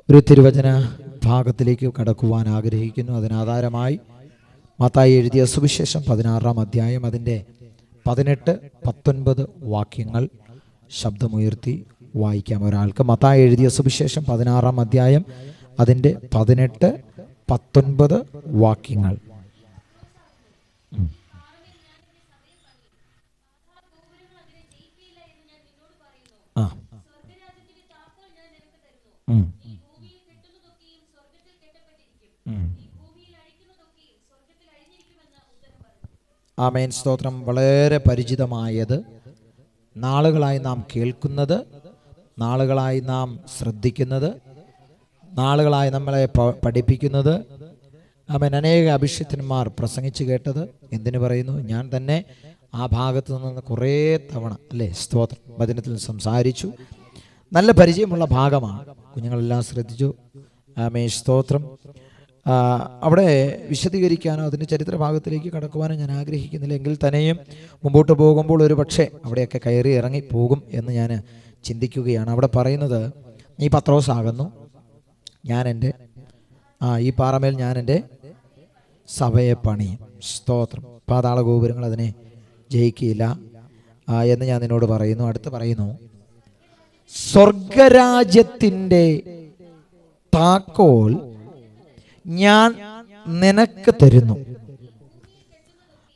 ഒരു തിരുവചന ഭാഗത്തിലേക്ക് കടക്കുവാൻ ആഗ്രഹിക്കുന്നു. അതിനാധാരമായി മത്തായി എഴുതിയ സുവിശേഷം 16-ാം അധ്യായം അതിൻ്റെ 18-19 വാക്യങ്ങൾ ശബ്ദമുയർത്തി വായിക്കാം ഒരാൾക്ക്. മത്തായി എഴുതിയ സുവിശേഷം 16-ാം അധ്യായം അതിൻ്റെ 18-19 വാക്യങ്ങൾ. ആമേൻ, സ്തോത്രം. വളരെ പരിചിതമായത്, നാളുകളായി നാം കേൾക്കുന്നത്, നാളുകളായി നാം ശ്രദ്ധിക്കുന്നത്, നാളുകളായി നമ്മളെ പഠിപ്പിക്കുന്നത്. ആമേൻ. അനേക അഭിഷിക്തന്മാർ പ്രസംഗിച്ച് കേട്ടത്. എന്തിനു പറയുന്നു? ഞാൻ തന്നെ ആ ഭാഗത്ത് നിന്ന് കുറേ തവണ സ്തോത്രം വചനത്തിൽ സംസാരിച്ചു. നല്ല പരിചയമുള്ള ഭാഗമാണ്. കുഞ്ഞുങ്ങളെല്ലാം ശ്രദ്ധിച്ചു. ആമേൻ, സ്തോത്രം. അവിടെ വിശദീകരിക്കാനോ അതിൻ്റെ ചരിത്ര ഭാഗത്തിലേക്ക് കടക്കുവാനോ ഞാൻ ആഗ്രഹിക്കുന്നില്ല. എങ്കിൽ തന്നെയും മുമ്പോട്ട് പോകുമ്പോൾ ഒരു പക്ഷേ അവിടെയൊക്കെ കയറി ഇറങ്ങി പോകും എന്ന് ഞാൻ ചിന്തിക്കുകയാണ്. അവിടെ പറയുന്നത്, നീ പത്രോസ് ആകുന്നു, ഞാൻ എൻ്റെ ഈ പാറമേൽ ഞാൻ എൻ്റെ സഭയെ പണിയും. സ്തോത്രം. പാതാള ഗോപുരങ്ങൾ അതിനെ ജയിക്കില്ല എന്ന് ഞാൻ നിന്നോട് പറയുന്നു. അടുത്ത് പറയുന്നു, സ്വർഗരാജ്യത്തിൻ്റെ താക്കോൽ ഞാൻ നിനക്ക് തരുന്നു.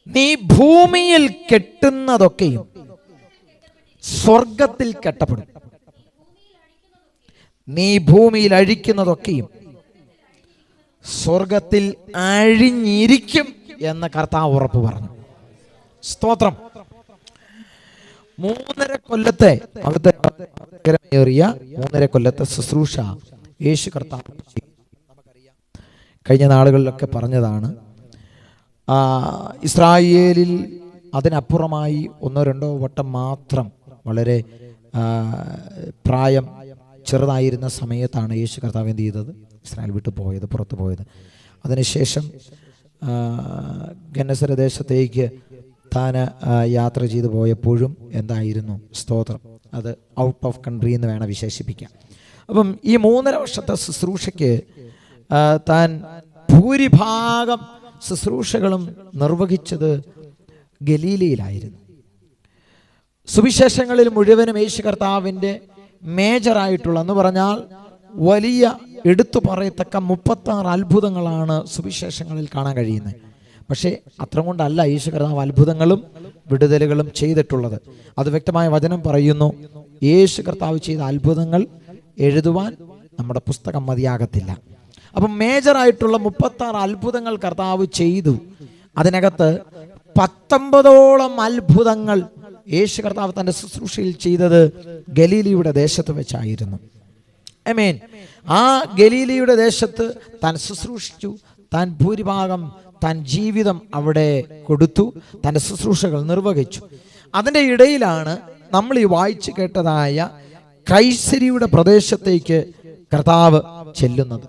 നീ ഭൂമിയിൽ കെട്ടുന്നതൊക്കെയും സ്വർഗത്തിൽ കെട്ടപ്പെടും, നീ ഭൂമിയിൽ അഴിക്കുന്നതൊക്കെയും സ്വർഗത്തിൽ അഴിഞ്ഞിരിക്കും എന്ന് കർത്താവ് ഉറപ്പ് പറഞ്ഞു. സ്തോത്രം. 3.5 കൊല്ലത്തെ അവിടുത്തെ 3.5 കൊല്ലത്തെ ശുശ്രൂഷ യേശു കർത്താവ് കഴിഞ്ഞ നാളുകളിലൊക്കെ പറഞ്ഞതാണ്. ഇസ്രായേലിൽ അതിനപ്പുറമായി 1-2 വട്ടം മാത്രം വളരെ പ്രായം ചെറുതായിരുന്ന സമയത്താണ് യേശു കർത്താവ് എന്ത് ചെയ്തത്? ഇസ്രായേൽ വിട്ടു പോയത്, പുറത്തു പോയത്. അതിനുശേഷം ഗന്നസര ദേശത്തേക്ക് താൻ യാത്ര ചെയ്തു പോയപ്പോഴും എന്തായിരുന്നു? സ്തോത്രം. അത് ഔട്ട് ഓഫ് കൺട്രി എന്ന് വേണം വിശേഷിപ്പിക്കാം. അപ്പം ഈ 3.5 വർഷത്തെ ശുശ്രൂഷയ്ക്ക് താൻ ഭൂരിഭാഗം ശുശ്രൂഷകളും നിർവഹിച്ചത് ഗലീലയിലായിരുന്നു. സുവിശേഷങ്ങളിൽ മുഴുവനും യേശു കർത്താവിൻ്റെ മേജറായിട്ടുള്ള എന്ന് പറഞ്ഞാൽ വലിയ എടുത്തു പറയത്തക്ക 36 അത്ഭുതങ്ങളാണ് സുവിശേഷങ്ങളിൽ കാണാൻ കഴിയുന്നത്. പക്ഷേ അത്ര കൊണ്ടല്ല യേശു കർത്താവ് അത്ഭുതങ്ങളും വിടുതലുകളും ചെയ്തിട്ടുള്ളത്. അത് വ്യക്തമായ വചനം പറയുന്നു. യേശു കർത്താവ് ചെയ്ത അത്ഭുതങ്ങൾ എഴുതുവാൻ നമ്മുടെ പുസ്തകം മതിയാകത്തില്ല. അപ്പം മേജറായിട്ടുള്ള 36 അത്ഭുതങ്ങൾ കർത്താവ് ചെയ്തു. അതിനകത്ത് 19ഓളം അത്ഭുതങ്ങൾ യേശു കർത്താവ് തൻ്റെ ശുശ്രൂഷയിൽ ചെയ്തത് ഗലീലയുടെ ദേശത്ത് വെച്ചായിരുന്നു. ആമേൻ. ആ ഗലീലയുടെ ദേശത്ത് താൻ ശുശ്രൂഷിച്ചു. താൻ ഭൂരിഭാഗം താൻ ജീവിതം അവിടെ കൊടുത്തു, തൻ്റെ ശുശ്രൂഷകൾ നിർവഹിച്ചു. അതിൻ്റെ ഇടയിലാണ് നമ്മൾ ഈ വായിച്ചു കേട്ടതായ കൈസരിയുടെ പ്രദേശത്തേക്ക് കർത്താവ് ചെല്ലുന്നത്.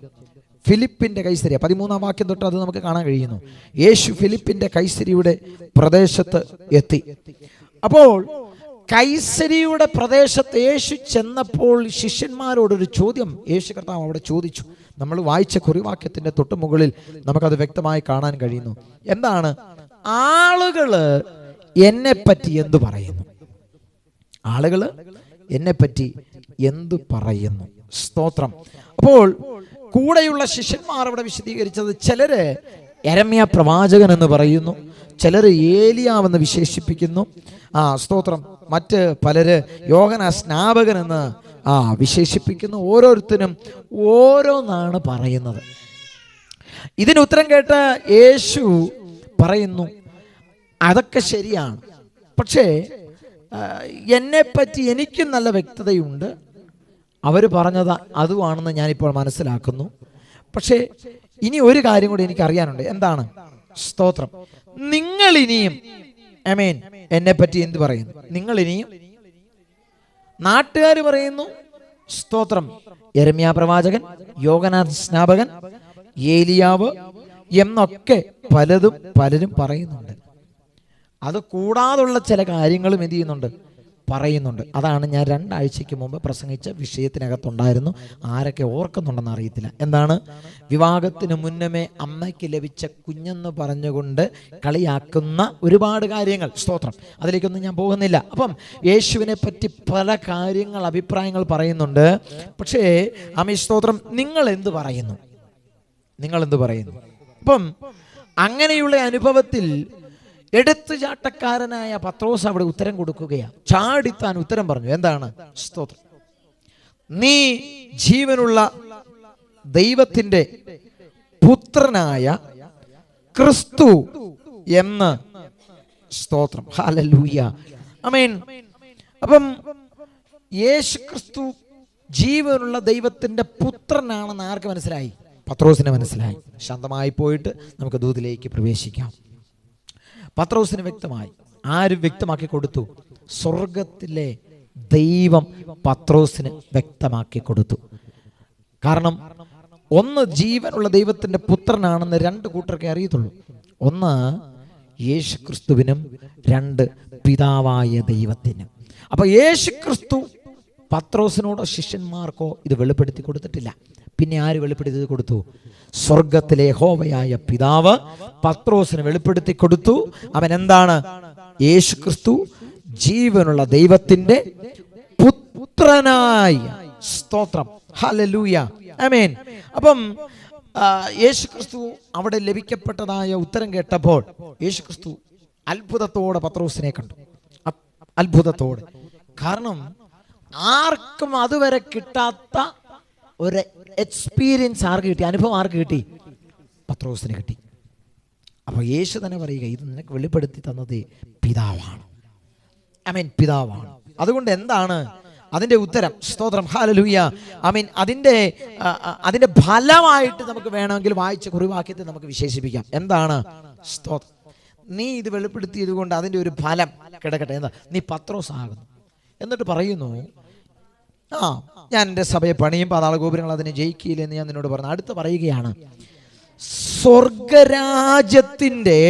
ഫിലിപ്പിൻ്റെ കൈസരിയ 13-ാം വാക്യം തൊട്ട് അത് നമുക്ക് കാണാൻ കഴിയുന്നു. യേശു ഫിലിപ്പിൻ്റെ കൈസരിയുടെ പ്രദേശത്ത് എത്തി. അപ്പോൾ കൈസരിയുടെ പ്രദേശത്ത് യേശു ചെന്നപ്പോൾ ശിഷ്യന്മാരോടൊരു ചോദ്യം യേശു കർത്താവ് അവിടെ ചോദിച്ചു. നമ്മൾ വായിച്ച കുറിവാക്യത്തിൻ്റെ തൊട്ട് മുകളിൽ നമുക്കത് വ്യക്തമായി കാണാൻ കഴിയുന്നു. എന്താണ്? ആളുകൾ എന്നെപ്പറ്റി എന്തു പറയുന്നു? ആളുകൾ എന്നെപ്പറ്റി എന്തു പറയുന്നു? സ്തോത്രം. അപ്പോൾ കൂടെയുള്ള ശിഷ്യന്മാർ അവിടെ വിശദീകരിച്ചത്, ചിലര് യെരമ്യാ പ്രവാചകൻ എന്ന് പറയുന്നു, ചിലർ ഏലിയാവെന്ന് വിശേഷിപ്പിക്കുന്നു. സ്തോത്രം. മറ്റ് പലര് യോഹന്നാ സ്നാപകൻ എന്ന് വിശേഷിപ്പിക്കുന്നു. ഓരോരുത്തരും ഓരോന്നാണ് പറയുന്നത്. ഇതിന് ഉത്തരം കേട്ട യേശു പറയുന്നു, അതൊക്കെ ശരിയാണ്, പക്ഷേ എന്നെപ്പറ്റി എനിക്കും നല്ല വ്യക്തതയുണ്ട്. അവർ പറഞ്ഞത് അതുമാണെന്ന് ഞാനിപ്പോൾ മനസ്സിലാക്കുന്നു. പക്ഷേ ഇനി ഒരു കാര്യം കൂടി എനിക്ക് അറിയാനുണ്ട്. എന്താണ്? സ്തോത്രം. നിങ്ങൾ ഇനിയും ആമേൻ എന്നെപ്പറ്റി എന്ത് പറയുന്നു? നിങ്ങൾ ഇനിയും നാട്ടുകാർ പറയുന്നു. സ്തോത്രം. യെരമ്യാ പ്രവാചകൻ, യോഹന്നാൻ സ്നാപകൻ, ഏലിയാവ് എന്നൊക്കെ പലരും പറയുന്നുണ്ട്. അത് കൂടാതുള്ള ചില കാര്യങ്ങളും എന്ത് ചെയ്യുന്നുണ്ട്? പറയുന്നുണ്ട്. അതാണ് ഞാൻ 2 ആഴ്ചയ്ക്ക് മുമ്പ് പ്രസംഗിച്ച വിഷയത്തിനകത്തുണ്ടായിരുന്നു. ആരൊക്കെ ഓർക്കുന്നുണ്ടെന്ന് അറിയത്തില്ല. എന്താണ്? വിവാഹത്തിന് മുന്നമേ അമ്മയ്ക്ക് ലഭിച്ച കുഞ്ഞെന്ന് പറഞ്ഞുകൊണ്ട് കളിയാക്കുന്ന ഒരുപാട് കാര്യങ്ങൾ. സ്തോത്രം, അതിലേക്കൊന്നും ഞാൻ പോകുന്നില്ല. അപ്പം യേശുവിനെ പറ്റി പല കാര്യങ്ങൾ, അഭിപ്രായങ്ങൾ പറയുന്നുണ്ട്. പക്ഷേ സ്തോത്രം, നിങ്ങൾ എന്ത് പറയുന്നു? അപ്പം അങ്ങനെയുള്ള അനുഭവത്തിൽ എടുത്തുചാട്ടക്കാരനായ പത്രോസ് അവിടെ ഉത്തരം കൊടുക്കുകയാണ്. ചാടിത്താൻ ഉത്തരം പറഞ്ഞു. എന്താണ്? സ്തോത്രം, നീ ജീവനുള്ള ദൈവത്തിന്റെ പുത്രനായ ക്രിസ്തു എന്ന്. സ്തോത്രം, ഹല്ലേലൂയ, ആമേൻ. അപ്പം യേശു ക്രിസ്തു ജീവനുള്ള ദൈവത്തിന്റെ പുത്രനാണെന്ന് ആർക്ക് മനസ്സിലായി? പത്രോസിന് മനസ്സിലായി. ശാന്തമായി പോയിട്ട് നമുക്ക് ദൂതിലേക്ക് പ്രവേശിക്കാം. പത്രോസിന് വ്യക്തമായി. ആരും വ്യക്തമാക്കി കൊടുത്തു? സ്വർഗത്തിലെ ദൈവം പത്രോസിന് വ്യക്തമാക്കി കൊടുത്തു. കാരണം ഒന്ന്, ജീവനുള്ള ദൈവത്തിന്റെ പുത്രനാണെന്ന് 2 കൂട്ടർക്കേ അറിയത്തുള്ളൂ. ഒന്ന് യേശു ക്രിസ്തുവിനും, 2 പിതാവായ ദൈവത്തിനും. അപ്പൊ യേശു ക്രിസ്തു പത്രോസിനോടോ ശിഷ്യന്മാർക്കോ ഇത് വെളിപ്പെടുത്തി കൊടുത്തിട്ടില്ല. പിന്നെ ആര് വെളിപ്പെടുത്തി കൊടുത്തു? സ്വർഗത്തിലെ യഹോവയായ പിതാവ് പത്രോസിന് വെളിപ്പെടുത്തി കൊടുത്തു. അവൻ എന്താണ്? യേശു ക്രിസ്തു ജീവനുള്ള ദൈവത്തിന്റെ പുത്രനായി. സ്തോത്രം, ഹല്ലേലൂയ, ആമേൻ. അപ്പം യേശു ക്രിസ്തു അവിടെ ലഭിക്കപ്പെട്ടതായ ഉത്തരം കേട്ടപ്പോൾ യേശു ക്രിസ്തു അത്ഭുതത്തോടെ പത്രോസിനെ കണ്ടു. അത്ഭുതത്തോടെ. കാരണം ആർക്കും അതുവരെ കിട്ടാത്ത ഒരു എക്സ്പീരിയൻസ് ആർക്ക് കിട്ടി? അനുഭവം ആർക്ക് കിട്ടി? പത്രോസിന് കിട്ടി. അപ്പൊ യേശു തന്നെ പറയുക, ഇത് നിനക്ക് വെളിപ്പെടുത്തി തന്നത് പിതാവാണ്. ആമേൻ, പിതാവാണ്. അതുകൊണ്ട് എന്താണ് അതിന്റെ ഉത്തരം? സ്തോത്രം, ഹല്ലേലൂയ, ആമേൻ. അതിന്റെ ഫലമായിട്ട് നമുക്ക് വേണമെങ്കിൽ വായിച്ച കുറിവാക്യത്തെ നമുക്ക് വിശേഷിപ്പിക്കാം. എന്താണ്? സ്തോത്രം, നീ ഇത് വെളിപ്പെടുത്തിയത് കൊണ്ട് അതിന്റെ ഒരു ഫലം കിടക്കട്ടെ. എന്താ? നീ പത്രോസ് ആകുന്നു. എന്നിട്ട് പറയുന്നു, ഞാൻ എൻ്റെ സഭയെ പണിയും, പാതാള ഗോപുരങ്ങൾ അതിനെ ജയിക്കില്ല എന്ന് ഞാൻ നിന്നോട് പറഞ്ഞു. അടുത്ത് പറയുകയാണ്, സ്വർഗരാജ്യത്തിന്റെ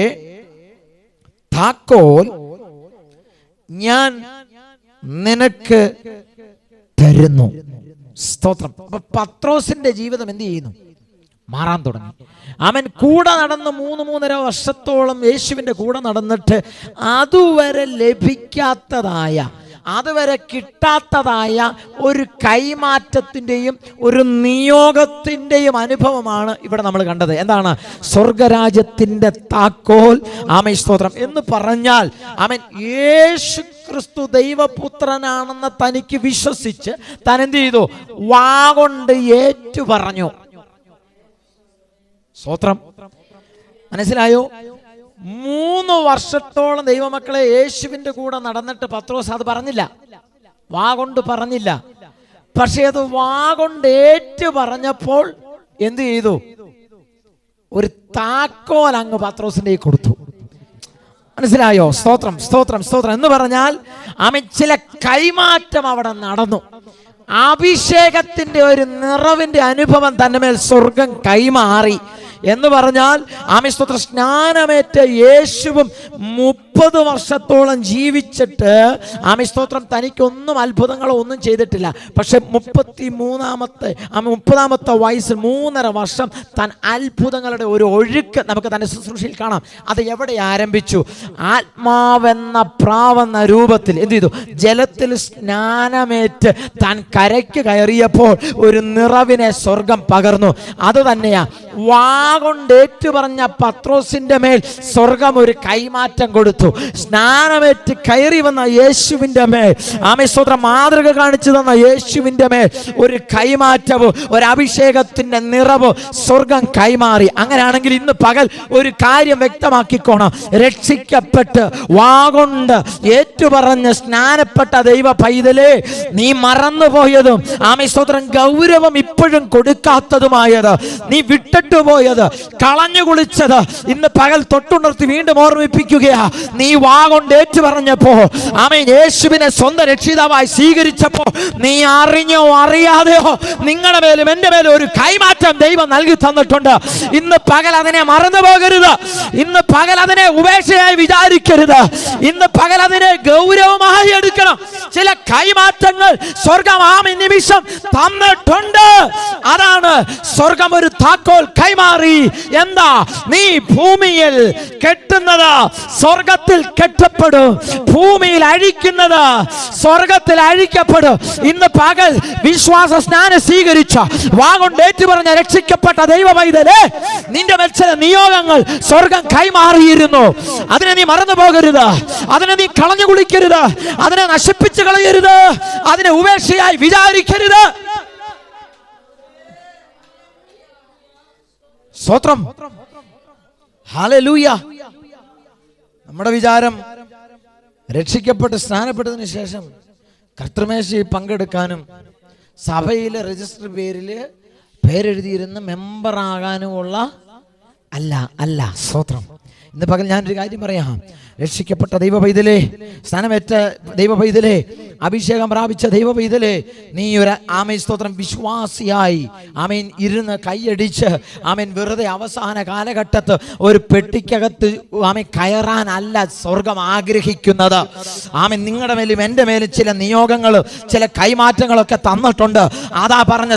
താക്കോൽ ഞാൻ നിനക്ക് തരുന്നു. സ്തോത്രം. അപ്പൊ പത്രോസിന്റെ ജീവിതം എന്ത് ചെയ്യുന്നു? മാറാൻ തുടങ്ങി. അവൻ കൂടെ നടന്ന് 3-3.5 വർഷത്തോളം യേശുവിന്റെ കൂടെ നടന്നിട്ട് അതുവരെ ലഭിക്കാത്തതായ, അതുവരെ കിട്ടാത്തതായ ഒരു കൈമാറ്റത്തിന്റെയും ഒരു നിയോഗത്തിന്റെയും അനുഭവമാണ് ഇവിടെ നമ്മൾ കണ്ടത്. എന്താണ്? സ്വർഗരാജ്യത്തിന്റെ താക്കോൽ. ആമേൻ, സ്തോത്രം. എന്ന് പറഞ്ഞാൽ അവൻ യേശു ക്രിസ്തു ദൈവപുത്രനാണെന്ന് തനിക്ക് വിശ്വസിച്ച് താൻ എന്ത് ചെയ്തു? വാഗൊണ്ട് ഏറ്റു പറഞ്ഞു. സ്തോത്രം, മനസ്സിലായോ? 3 വർഷത്തോളം ദൈവമക്കളെ യേശുവിന്റെ കൂടെ നടന്നിട്ട് പത്രോസ് അത് പറഞ്ഞില്ല, വാഗൊണ്ട് പറഞ്ഞില്ല. പക്ഷെ അത് വാഗൊണ്ട് ഏറ്റു പറഞ്ഞപ്പോൾ എന്ത് ചെയ്തു? ഒരു താക്കോൽ അങ്ങ് പത്രോസിന്റെ കൊടുത്തു. മനസ്സിലായോ? സ്തോത്രം, സ്തോത്രം, സ്തോത്രം. എന്ന് പറഞ്ഞാൽ ചില കൈമാറ്റം അവിടെ നടന്നു. അഭിഷേകത്തിന്റെ ഒരു നിറവിന്റെ അനുഭവം തന്നെ മേൽ സ്വർഗം കൈമാറി. എന്ന് പറഞ്ഞാൽ സ്തോത്ര, സ്നാനമേറ്റ യേശുവും 30 വർഷത്തോളം ജീവിച്ചിട്ട് സ്തോത്രം തനിക്കൊന്നും അത്ഭുതങ്ങളോ ഒന്നും ചെയ്തിട്ടില്ല. പക്ഷെ 30-ാമത്തെ വയസ്സിൽ 3.5 വർഷം താൻ അത്ഭുതങ്ങളുടെ ഒരു ഒഴുക്ക് നമുക്ക് തന്നെ ശുശ്രൂഷയിൽ കാണാം. അത് എവിടെ ആരംഭിച്ചു? ആത്മാവെന്ന പ്രാവെന്ന രൂപത്തിൽ എന്ത് ചെയ്തു? ജലത്തിൽ സ്നാനമേറ്റ് താൻ കരയ്ക്ക് കയറിയപ്പോൾ ഒരു നിറവിനെ സ്വർഗം പകർന്നു. അത് തന്നെയാ കൊണ്ട് ഏറ്റുപറഞ്ഞ പത്രോസിന്റെ മേൽ സ്വർഗം ഒരു കൈമാറ്റം കൊടുത്തു. സ്നാനമേറ്റ് കയറി വന്ന യേശുവിന്റെ മേൽ, സ്തോത്രം, മാതൃക കാണിച്ചു തന്ന യേശുവിന്റെ മേൽ ഒരു കൈമാറ്റവും ഒരു അഭിഷേകത്തിന്റെ നിറവും സ്വർഗം കൈമാറി. അങ്ങനെയാണെങ്കിൽ ഇന്ന് പകൽ ഒരു കാര്യം വ്യക്തമാക്കിക്കോണം. രക്ഷിക്കപ്പെട്ട് വാഗൊണ്ട് ഏറ്റുപറഞ്ഞ് സ്നാനപ്പെട്ട ദൈവ പൈതലേ, നീ മറന്നുപോയതും സ്തോത്രം ഗൗരവം ഇപ്പോഴും കൊടുക്കാത്തതുമായത്, നീ വിട്ടിട്ടുപോയത്, കളഞ്ഞു കുളിച്ചത്, ഇന്ന് പകൽ തൊട്ടുണർത്തി വീണ്ടും ഓർമ്മിപ്പിക്കുകയാ. നീ വാ കൊണ്ട് ഏറ്റു പറഞ്ഞപ്പോ, ആമേൻ, യേശുവിനെ സ്വന്തം രക്ഷിതാവായി സ്വീകരിച്ചപ്പോ, നീ അറിഞ്ഞോ അറിയാതെയോ നിങ്ങളുടെ മേലും എൻ്റെ മേലും ഒരു കൈമാറ്റം ദൈവം നൽകി തന്നിട്ടുണ്ട്. ഇന്ന് പകൽ അതിനെ മറന്നു പോകരുത്. ഇന്ന് പകൽ അതിനെ ഉപേക്ഷയായി വിചാരിക്കരുത്. ഇന്ന് പകൽ അതിനെ ഗൗരവമായി എടുക്കണം. ചില കൈമാറ്റങ്ങൾ സ്വർഗം ആ നിമിഷം തന്നിട്ടുണ്ട്. അതാണ് സ്വർഗം ഒരു താക്കോൽ കൈമാറി. എന്താ? നീ ഭൂമിയിൽ കെട്ടുന്നത് സ്വർഗത്തിൽ കെട്ടപ്പെടും, ഭൂമിയിൽ അഴിക്കുന്നത് സ്വർഗത്തിൽ അഴിക്കപ്പെടും. ഇന്ന് പകൽ വിശ്വാസ സ്നാനം സ്വീകരിച്ച വാ കൊണ്ട് ഏറ്റു പറഞ്ഞ രക്ഷിക്കപ്പെട്ട ദൈവ പൈതലേ, നിന്റെ മേൽ ചില നിയോഗങ്ങൾ സ്വർഗം കൈമാറിയിരുന്നു. അതിനെ നീ മറന്നു പോകരുത്. അതിനെ നീ കളഞ്ഞു കുളിക്കരുത്. അതിനെ നശിപ്പിച്ചു കളയരുത്. അതിനെ ഉപേക്ഷയായി വിചാരിക്കരുത്. സ്തോത്രം, ഹല്ലേലൂയ. നമ്മുടെ വിചാരം രക്ഷിക്കപ്പെട്ട് സ്നാനപ്പെട്ടതിന് ശേഷം കർത്തൃമേശയിൽ പങ്കെടുക്കാനും സഭയിലെ രജിസ്റ്റർ പേരെഴുതിയിരുന്ന മെമ്പറാകാനുമുള്ള അല്ല. സ്തോത്രം. ഇന്ന് പകൽ ഞാനൊരു കാര്യം പറയാം. രക്ഷിക്കപ്പെട്ട ദൈവ പൈതലേ, സ്നാനമേറ്റ ദൈവ പൈതലേ, അഭിഷേകം പ്രാപിച്ച ദൈവ പൈതലേ, നീ ഒരു ആമേൻ സ്തോത്രം വിശ്വാസിയായി ആമേൻ ഇരുന്ന് കൈയടിച്ച് ആമേൻ വെറുതെ അവസാന കാലഘട്ടത്ത് ഒരു പെട്ടിക്കകത്ത് ആമേൻ കയറാനല്ല സ്വർഗം ആഗ്രഹിക്കുന്നത്. ആമേൻ, നിങ്ങളുടെ മേലും എൻ്റെ മേലും ചില നിയോഗങ്ങൾ, ചില കൈമാറ്റങ്ങളൊക്കെ തന്നിട്ടുണ്ട്. അതാ പറഞ്ഞ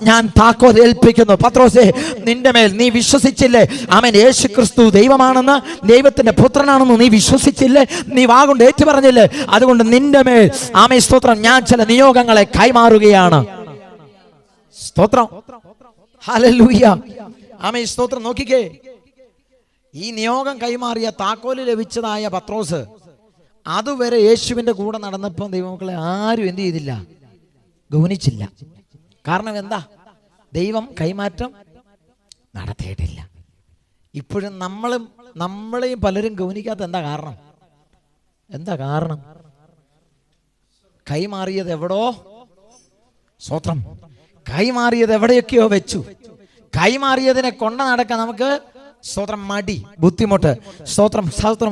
ഞാൻ താക്കോൽ ഏൽപ്പിക്കുന്നു. പത്രോസേ, നിന്റെ മേൽ നീ വിശ്വസിച്ചില്ലേ? ആമേൻ, യേശു ക്രിസ്തു ദൈവമാണെന്ന്, ദൈവത്തിന്റെ പുത്രനാണെന്ന് നീ വിശ്വസിച്ചില്ലേ? നീ വാ കൊണ്ട് ഏറ്റു പറഞ്ഞില്ലേ? അതുകൊണ്ട് നിന്റെ മേൽ ആമേൻ സ്തോത്രം ഞാൻ ചില നിയോഗങ്ങളെ കൈമാറുകയാണ്. സ്തോത്രം, ഹല്ലേലൂയ. ആമേൻ സ്തോത്രം. നോക്കിക്കേ, ഈ നിയോഗം കൈമാറിയ താക്കോല് ലഭിച്ചതായ പത്രോസ് അതുവരെ യേശുവിന്റെ കൂടെ നടന്നപ്പോൾ ദൈവമക്കളെ ആരും എന്ത് ചെയ്തില്ല? ഗൗനിച്ചില്ല. കാരണം എന്താ? ദൈവം കൈമാറ്റം നടത്തിയിട്ടില്ല. ഇപ്പോഴും നമ്മളെയും പലരും ഗൗനിക്കാത്ത എന്താ കാരണം? കൈമാറിയത് എവിടോ, സ്തോത്രം, കൈമാറിയത് എവിടെയൊക്കെയോ വെച്ചു. കൈമാറിയതിനെ കൊണ്ട നടക്കാൻ നമുക്ക് സ്തോത്രം മടി, ബുദ്ധിമുട്ട്. സ്തോത്രം,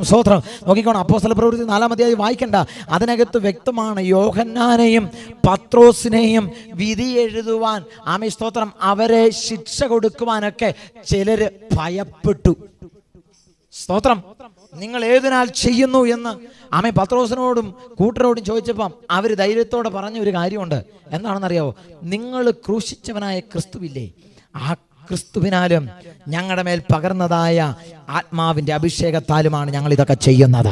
സ്തോത്രം. നോക്കിക്കോണം, അപ്പോസ്തല പ്രവൃത്തി 4-ാം അധ്യായം വായിക്കണ്ട. അതിനകത്ത് വ്യക്തമാണ്, യോഹന്നാനെയും പത്രോസിനെയും വിധി എഴുതുവാൻ ആമേൻ സ്തോത്രം അവരെ ശിക്ഷ കൊടുക്കുവാനൊക്കെ ചിലര് ഭയപ്പെട്ടു. സ്തോത്രം. നിങ്ങൾ ഏതിനാൽ ചെയ്യുന്നു എന്ന് ആമേൻ പത്രോസിനോടും കൂട്ടരോടും ചോദിച്ചപ്പം അവര് ധൈര്യത്തോടെ പറഞ്ഞ ഒരു കാര്യമുണ്ട്. എന്താണെന്നറിയാവോ? നിങ്ങൾ ക്രൂശിച്ചവനായ ക്രിസ്തുവില്ലേ, ആ ക്രിസ്തുവിനാലും ഞങ്ങളുടെ മേൽ പകർന്നതായ ആത്മാവിൻ്റെ അഭിഷേകത്താലുമാണ് ഞങ്ങൾ ഇതൊക്കെ ചെയ്യുന്നത്.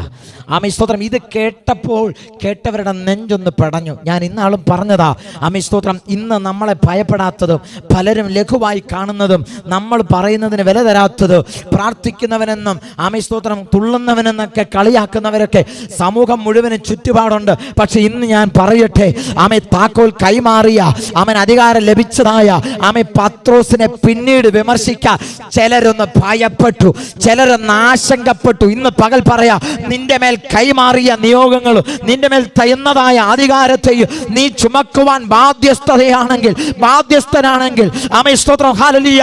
ആമേൻ സ്തോത്രം. ഇത് കേട്ടപ്പോൾ കേട്ടവരുടെ നെഞ്ചൊന്ന് പെടഞ്ഞു. ഞാൻ ഇന്നാളും പറഞ്ഞതാ, ആമേൻ സ്തോത്രം, ഇന്ന് നമ്മളെ ഭയപ്പെടാത്തതും പലരും ലഘുവായി കാണുന്നതും നമ്മൾ പറയുന്നതിന് വില തരാത്തതും പ്രാർത്ഥിക്കുന്നവനെന്നും ആമേൻ സ്തോത്രം തുള്ളുന്നവനെന്നൊക്കെ കളിയാക്കുന്നവരൊക്കെ സമൂഹം മുഴുവനും ചുറ്റുപാടുണ്ട്. പക്ഷെ ഇന്ന് ഞാൻ പറയട്ടെ, ആമേൻ താക്കോൽ കൈമാറിയ ആമേൻ അധികാരം ലഭിച്ചതായ ആമേൻ പത്രോസിനെ പിന്നീട് വിമർശിക്കാൻ ചിലരൊന്ന് ഭയപ്പെട്ടു, ചിലരൊന്ന് ആശങ്കപ്പെട്ടു. ഇന്ന് പകൽ പറയാ, നിന്റെ മേൽ കൈമാറിയ നിയോഗങ്ങളും നിന്റെ മേൽ തന്നതായ അധികാരത്തെയും നീ ചുമക്കുവാൻ ബാധ്യസ്ഥനാണെങ്കിൽ ആമേൻ സ്തോത്രം, ഹല്ലേലൂയ.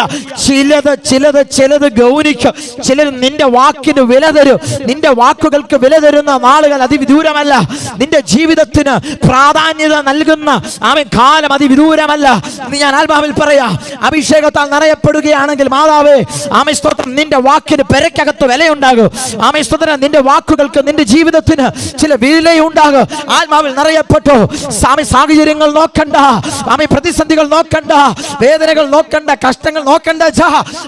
ചിലത് ഗൗനിക്കും. ചിലർ നിന്റെ വാക്കിന് വില തരും. നിന്റെ വാക്കുകൾക്ക് വില തരുന്ന നാളുകൾ അതിവിദൂരമല്ല. നിന്റെ ജീവിതത്തിന് പ്രാധാന്യത നൽകുന്ന ആമേൻ കാലം അതിവിദൂരമല്ല. ഞാൻ ആത്മാവിൽ പറയാ, അഭിഷേകത്താൽ നിറയപ്പെടുകയാണെങ്കിൽ മാതാവേ, ആമേൻ സ്തോത്രം, നിന്റെ വാക്കിന് പെരക്കകത്ത് വിലയുണ്ടാകും. ആമേൻ സ്തോത്രം, നിന്റെ വാക്കുകൾക്ക്, നിന്റെ ജീവിതത്തിന് ചില വിലയുണ്ടാകും. ആത്മാവിൽ നിറയപ്പെട്ടു. സാഹചര്യങ്ങൾ നോക്കണ്ട, ആമേൻ പ്രതിസന്ധികൾ നോക്കണ്ട, വേദനകൾ നോക്കണ്ട, കഷ്ടങ്ങൾ നോക്കണ്ട.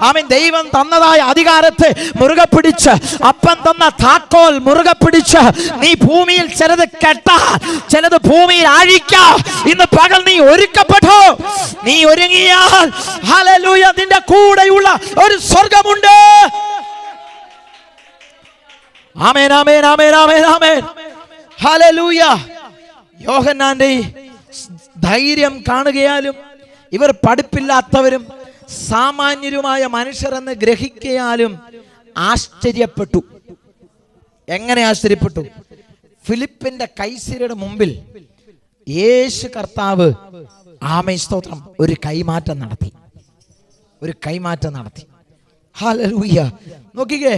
ആമേൻ ദൈവം തന്നതായ അധികാരത്തെ മുറുകെ പിടിച്ച്, അപ്പം തന്ന താക്കോൽ മുറുകെ പിടിച്ച് നീ ഭൂമിയിൽ ചിലത് കെട്ടാൻ, ചിലത് ഭൂമിയിൽ അഴിക്കാൻ ഇന്ന് പകൽ നീ ഒരുക്കപ്പെട്ടോ. നീ ഒരുങ്ങിയാൽ ഹല്ലേലൂയ, നിന്റെ കൂടെയുള്ള ഒരു സ്വർഗമുണ്ട്. ആമേൻ, ആമേൻ, ആമേൻ, ആമേൻ, ആമേൻ, ഹല്ലേലൂയ. യോഹന്നാന്റെ ധൈര്യം കാണുകയാലും ഇവർ പഠിപ്പില്ലാത്തവരും സാമാന്യരുമായ മനുഷ്യരെന്ന് ഗ്രഹിക്കയാലും ആശ്ചര്യപ്പെട്ടു. എങ്ങനെ ആശ്ചര്യപ്പെട്ടു? ഫിലിപ്പിന്റെ കൈസരുടെ മുമ്പിൽ യേശു കർത്താവ് ആമേൻ സ്തോത്രം ഒരു കൈമാറ്റം നടത്തി. ഹല്ലേലൂയ. നോക്കിക്കേ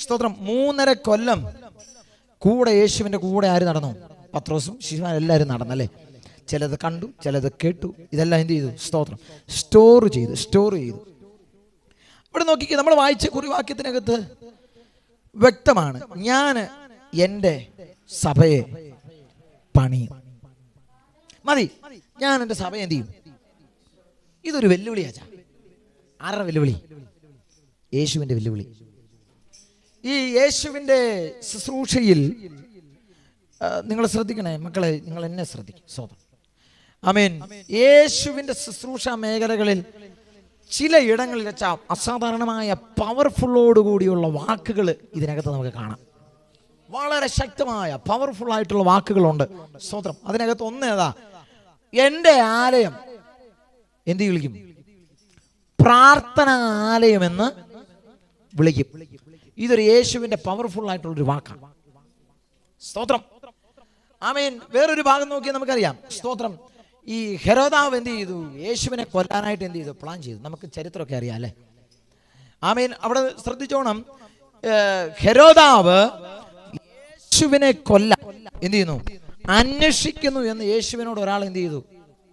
സ്തോത്രം, 3.5 കൊല്ലം കൂടെ യേശുവിൻ്റെ കൂടെ ആര് നടന്നു? പത്രോസും ശിഷ്യന്മാരും എല്ലാവരും നടന്നല്ലേ. ചിലത് കണ്ടു, ചിലത് കേട്ടു, ഇതെല്ലാം എന്ത് ചെയ്തു? സ്തോത്രം, സ്റ്റോർ ചെയ്തു. ഇവിടെ നോക്കിക്കേ, നമ്മൾ വായിച്ച കുറിവാക്യത്തിനകത്ത് വ്യക്തമാണ്, ഞാൻ എൻ്റെ സഭയെ പണിയും. മതി, ഞാൻ എൻ്റെ സഭയെ എന്ത് ചെയ്യും? ഇതൊരു വെല്ലുവിളിയാച്ചാ. ആരുടെ വെല്ലുവിളി? യേശുവിൻ്റെ വെല്ലുവിളി. ഈ യേശുവിൻ്റെ ശുശ്രൂഷയിൽ നിങ്ങൾ ശ്രദ്ധിക്കണേ മക്കളെ, നിങ്ങൾ എന്നെ ശ്രദ്ധിക്കും. സ്വതം ആമേൻ. യേശുവിൻ്റെ ശുശ്രൂഷ മേഖലകളിൽ ചില ഇടങ്ങളിൽ വെച്ചാൽ അസാധാരണമായ പവർഫുള്ളോടുകൂടിയുള്ള വാക്കുകൾ ഇതിനകത്ത് നമുക്ക് കാണാം. വളരെ ശക്തമായ പവർഫുൾ ആയിട്ടുള്ള വാക്കുകളുണ്ട്. സ്വതം അതിനകത്ത് ഒന്നേതാ? എൻ്റെ ആലയം എന്ത് വിളിക്കും? പ്രാർത്ഥനാ ആലയം എന്ന് വിളിക്കും. ഇതൊരു യേശുവിൻ്റെ പവർഫുൾ ആയിട്ടുള്ളൊരു വാക്കാണ്. സ്തോത്രം, ആമേൻ. വേറൊരു ഭാഗം നോക്കിയാൽ നമുക്കറിയാം. സ്തോത്രം, ഈ ഹെരോദാവ് എന്ത് ചെയ്തു? യേശുവിനെ കൊല്ലാനായിട്ട് എന്ത് ചെയ്തു? പ്ലാൻ ചെയ്തു. നമുക്ക് ചരിത്രമൊക്കെ അറിയാം അല്ലേ. ആമേൻ. അവിടെ ശ്രദ്ധിച്ചോണം, ഹെരോദാവ് യേശുവിനെ കൊല്ലാൻ എന്ത് ചെയ്യുന്നു? അന്വേഷിക്കുന്നു എന്ന് യേശുവിനോട് ഒരാൾ എന്ത് ചെയ്തു?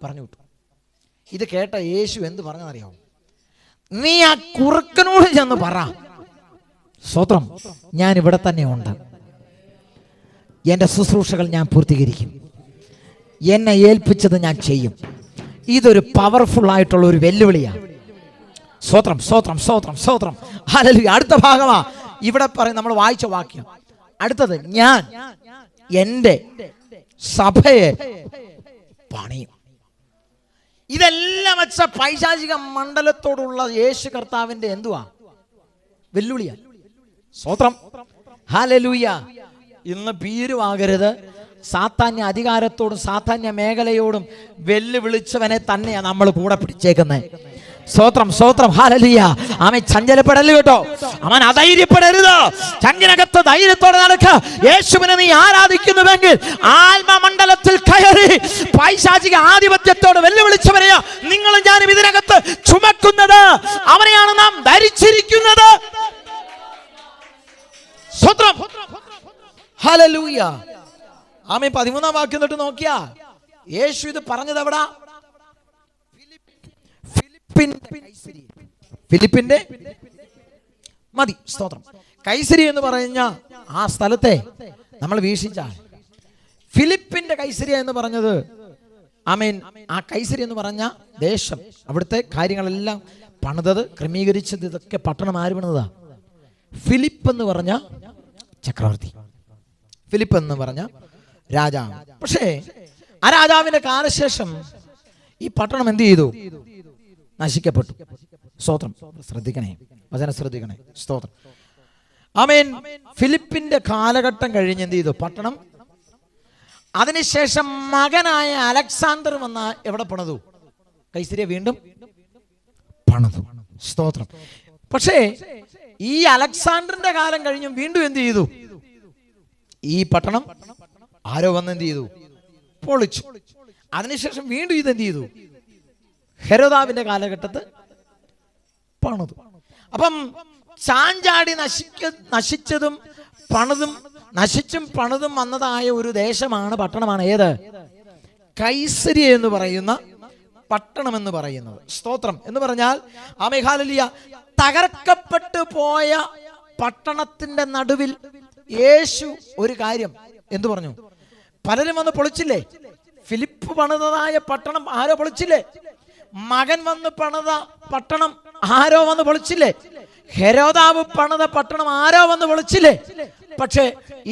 പറഞ്ഞു വിട്ടു. ഇത് കേട്ട യേശു എന്ത് പറഞ്ഞറിയാമോ? നീ ആ കുറുക്കനോട് ചെന്ന് പറ, സ്തോത്രം, ഞാൻ ഇവിടെ തന്നെ ഉണ്ട്, എൻ്റെ ശുശ്രൂഷകൾ ഞാൻ പൂർത്തീകരിക്കും, എന്നെ ഏൽപ്പിച്ചത് ഞാൻ ചെയ്യും. ഇതൊരു പവർഫുൾ ആയിട്ടുള്ള ഒരു വെല്ലുവിളിയാണ്. സ്തോത്രം, സ്തോത്രം, സ്തോത്രം, സ്തോത്രം. ഹല്ലേലൂയ. അടുത്ത ഭാഗമാ ഇവിടെ പറയും, നമ്മൾ വായിച്ച വാക്യം. അടുത്തത്, ഞാൻ എൻ്റെ സഭയെ പണിയും. ഇതെല്ലാം വെച്ച പൈശാചിക മണ്ഡലത്തോടുള്ള യേശു കർത്താവിന്റെ എന്തുവാ? വെല്ലുവിളിയാ. സ്തോത്രം, ഹല്ലേലൂയ. ഇന്ന് ഭീരുവാകരുത്. സാത്താന്യ അധികാരത്തോടും സാത്താന്യ മേഖലയോടും വെല്ലുവിളിച്ചവനെ തന്നെയാണ് നമ്മൾ കൂടെ പിടിച്ചേക്കുന്നത്. സ്തോത്രം, സ്തോത്രം, ഹല്ലേലൂയ. അവൻ ചഞ്ചലപ്പെടരുത് കേട്ടോ, അവൻ അധൈര്യപ്പെടരുത്. ചങ്കിനകത്ത് ധൈര്യത്തോടെ നടക്ക. യേശുവിനെ നീ ആരാധിക്കുന്നുവെങ്കിൽ ആത്മമണ്ഡലത്തിൽ കയറി പൈശാചിക ആധിപത്യത്തോട് വെല്ലുവിളിച്ചവനെയാ നിങ്ങളും ഞാനും ഇതിനകത്ത് ചുമക്കുന്നത്. അവനെയാണ് നാം ധരിച്ചിരിക്കുന്നത്. സ്തോത്രം, ഹല്ലേലൂയ. ആമേൻ. 13-ാം വാക്യം തൊട്ട് നോക്കിയാ യേശു ഇത് പറഞ്ഞത് എവിടാ? ഫിലിപ്പിന്റെ മതി. സ്തോത്രം. കൈസരി എന്ന് പറഞ്ഞ ആ സ്ഥലത്തെ നമ്മൾ വീക്ഷിച്ചാൽ ഫിലിപ്പിന്റെ കൈസരിയ എന്ന് പറഞ്ഞത്, ആമേൻ, ആ കൈസരി എന്ന് പറഞ്ഞ ദേശം, അവിടുത്തെ കാര്യങ്ങളെല്ലാം പണിതത്, ക്രമീകരിച്ചത്, ഇതൊക്കെ പട്ടണം ആര് പണിതാ? ഫിലിപ്പ് എന്ന് പറഞ്ഞ ചക്രവർത്തി, ഫിലിപ്പ് എന്ന് പറഞ്ഞ രാജാവ്. പക്ഷേ ആ രാജാവിന്റെ കാലശേഷം ഈ പട്ടണം എന്ത് ചെയ്തു? നശിക്കപ്പെട്ടു. സ്തോത്രം, ശ്രദ്ധിക്കണേ, വചനം ശ്രദ്ധിക്കണേ. സ്തോത്രം, ആമേൻ. ഫിലിപ്പിന്റെ കാലഘട്ടം കഴിഞ്ഞ് എന്ത് ചെയ്തു? പട്ടണം. അതിനുശേഷം മകനായ അലക്സാണ്ടർ വന്ന എവിടെ പണിതു? കൈസരിയ വീണ്ടും പണിതു. സ്തോത്രം. പക്ഷേ ഈ അലക്സാണ്ടറിന്റെ കാലം കഴിഞ്ഞും വീണ്ടും എന്ത് ചെയ്തു? ഈ പട്ടണം ആരോ വന്ന് എന്ത് ചെയ്തു? പൊളിച്ചു. അതിനുശേഷം വീണ്ടും ഇതെന്ത് ചെയ്തു? ഹെരോദാവിന്റെ കാലഘട്ടത്ത് പണിതു. അപ്പം ചാഞ്ചാടി നശിച്ചതും പണിതും നശിച്ചും പണിതും വന്നതായ ഒരു ദേശമാണ്, പട്ടണമാണ് ഏത്? കൈസരിയ എന്ന് പറയുന്ന പട്ടണം എന്ന് പറയുന്നത്. സ്തോത്രം എന്ന് പറഞ്ഞാൽ ഹല്ലേലൂയ, തകർക്കപ്പെട്ടു പോയ പട്ടണത്തിന്റെ നടുവിൽ യേശു ഒരു കാര്യം എന്തു പറഞ്ഞു? പലരും വന്ന് പൊളിച്ചില്ലേ? ഫിലിപ്പ് പണിതതായ പട്ടണം ആരോ പൊളിച്ചില്ലേ? മകൻ വന്ന് പണിത പട്ടണം ആരോ വന്ന് പൊളിച്ചില്ലേ? ഹെരോദാവ് പണിത പട്ടണം ആരോ വന്ന് പൊളിച്ചില്ലേ? പക്ഷേ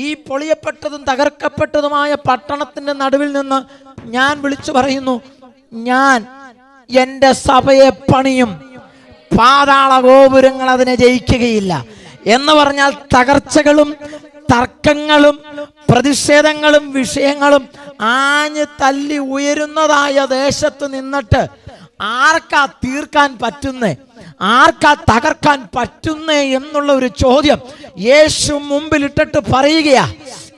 ഈ പൊളിയപ്പെട്ടതും തകർക്കപ്പെട്ടതുമായ പട്ടണത്തിന്റെ നടുവിൽ നിന്ന് ഞാൻ വിളിച്ചു പറയുന്നു, ഞാൻ എൻ്റെ സഭയെ പണിയും, പാതാള ഗോപുരങ്ങൾ അതിനെ ജയിക്കുകയില്ല എന്ന് പറഞ്ഞാൽ തകർച്ചകളും തർക്കങ്ങളും പ്രതിഷേധങ്ങളും വിഷയങ്ങളും ആഞ്ഞ് തല്ലി ഉയരുന്നതായ ദേശത്ത് നിന്നിട്ട് ആർക്കാ തീർക്കാൻ പറ്റുന്നേ, ആർക്കാ തകർക്കാൻ പറ്റുന്നേ എന്നുള്ള ഒരു ചോദ്യം യേശു മുമ്പിലിട്ടിട്ട് പറയുകയാ.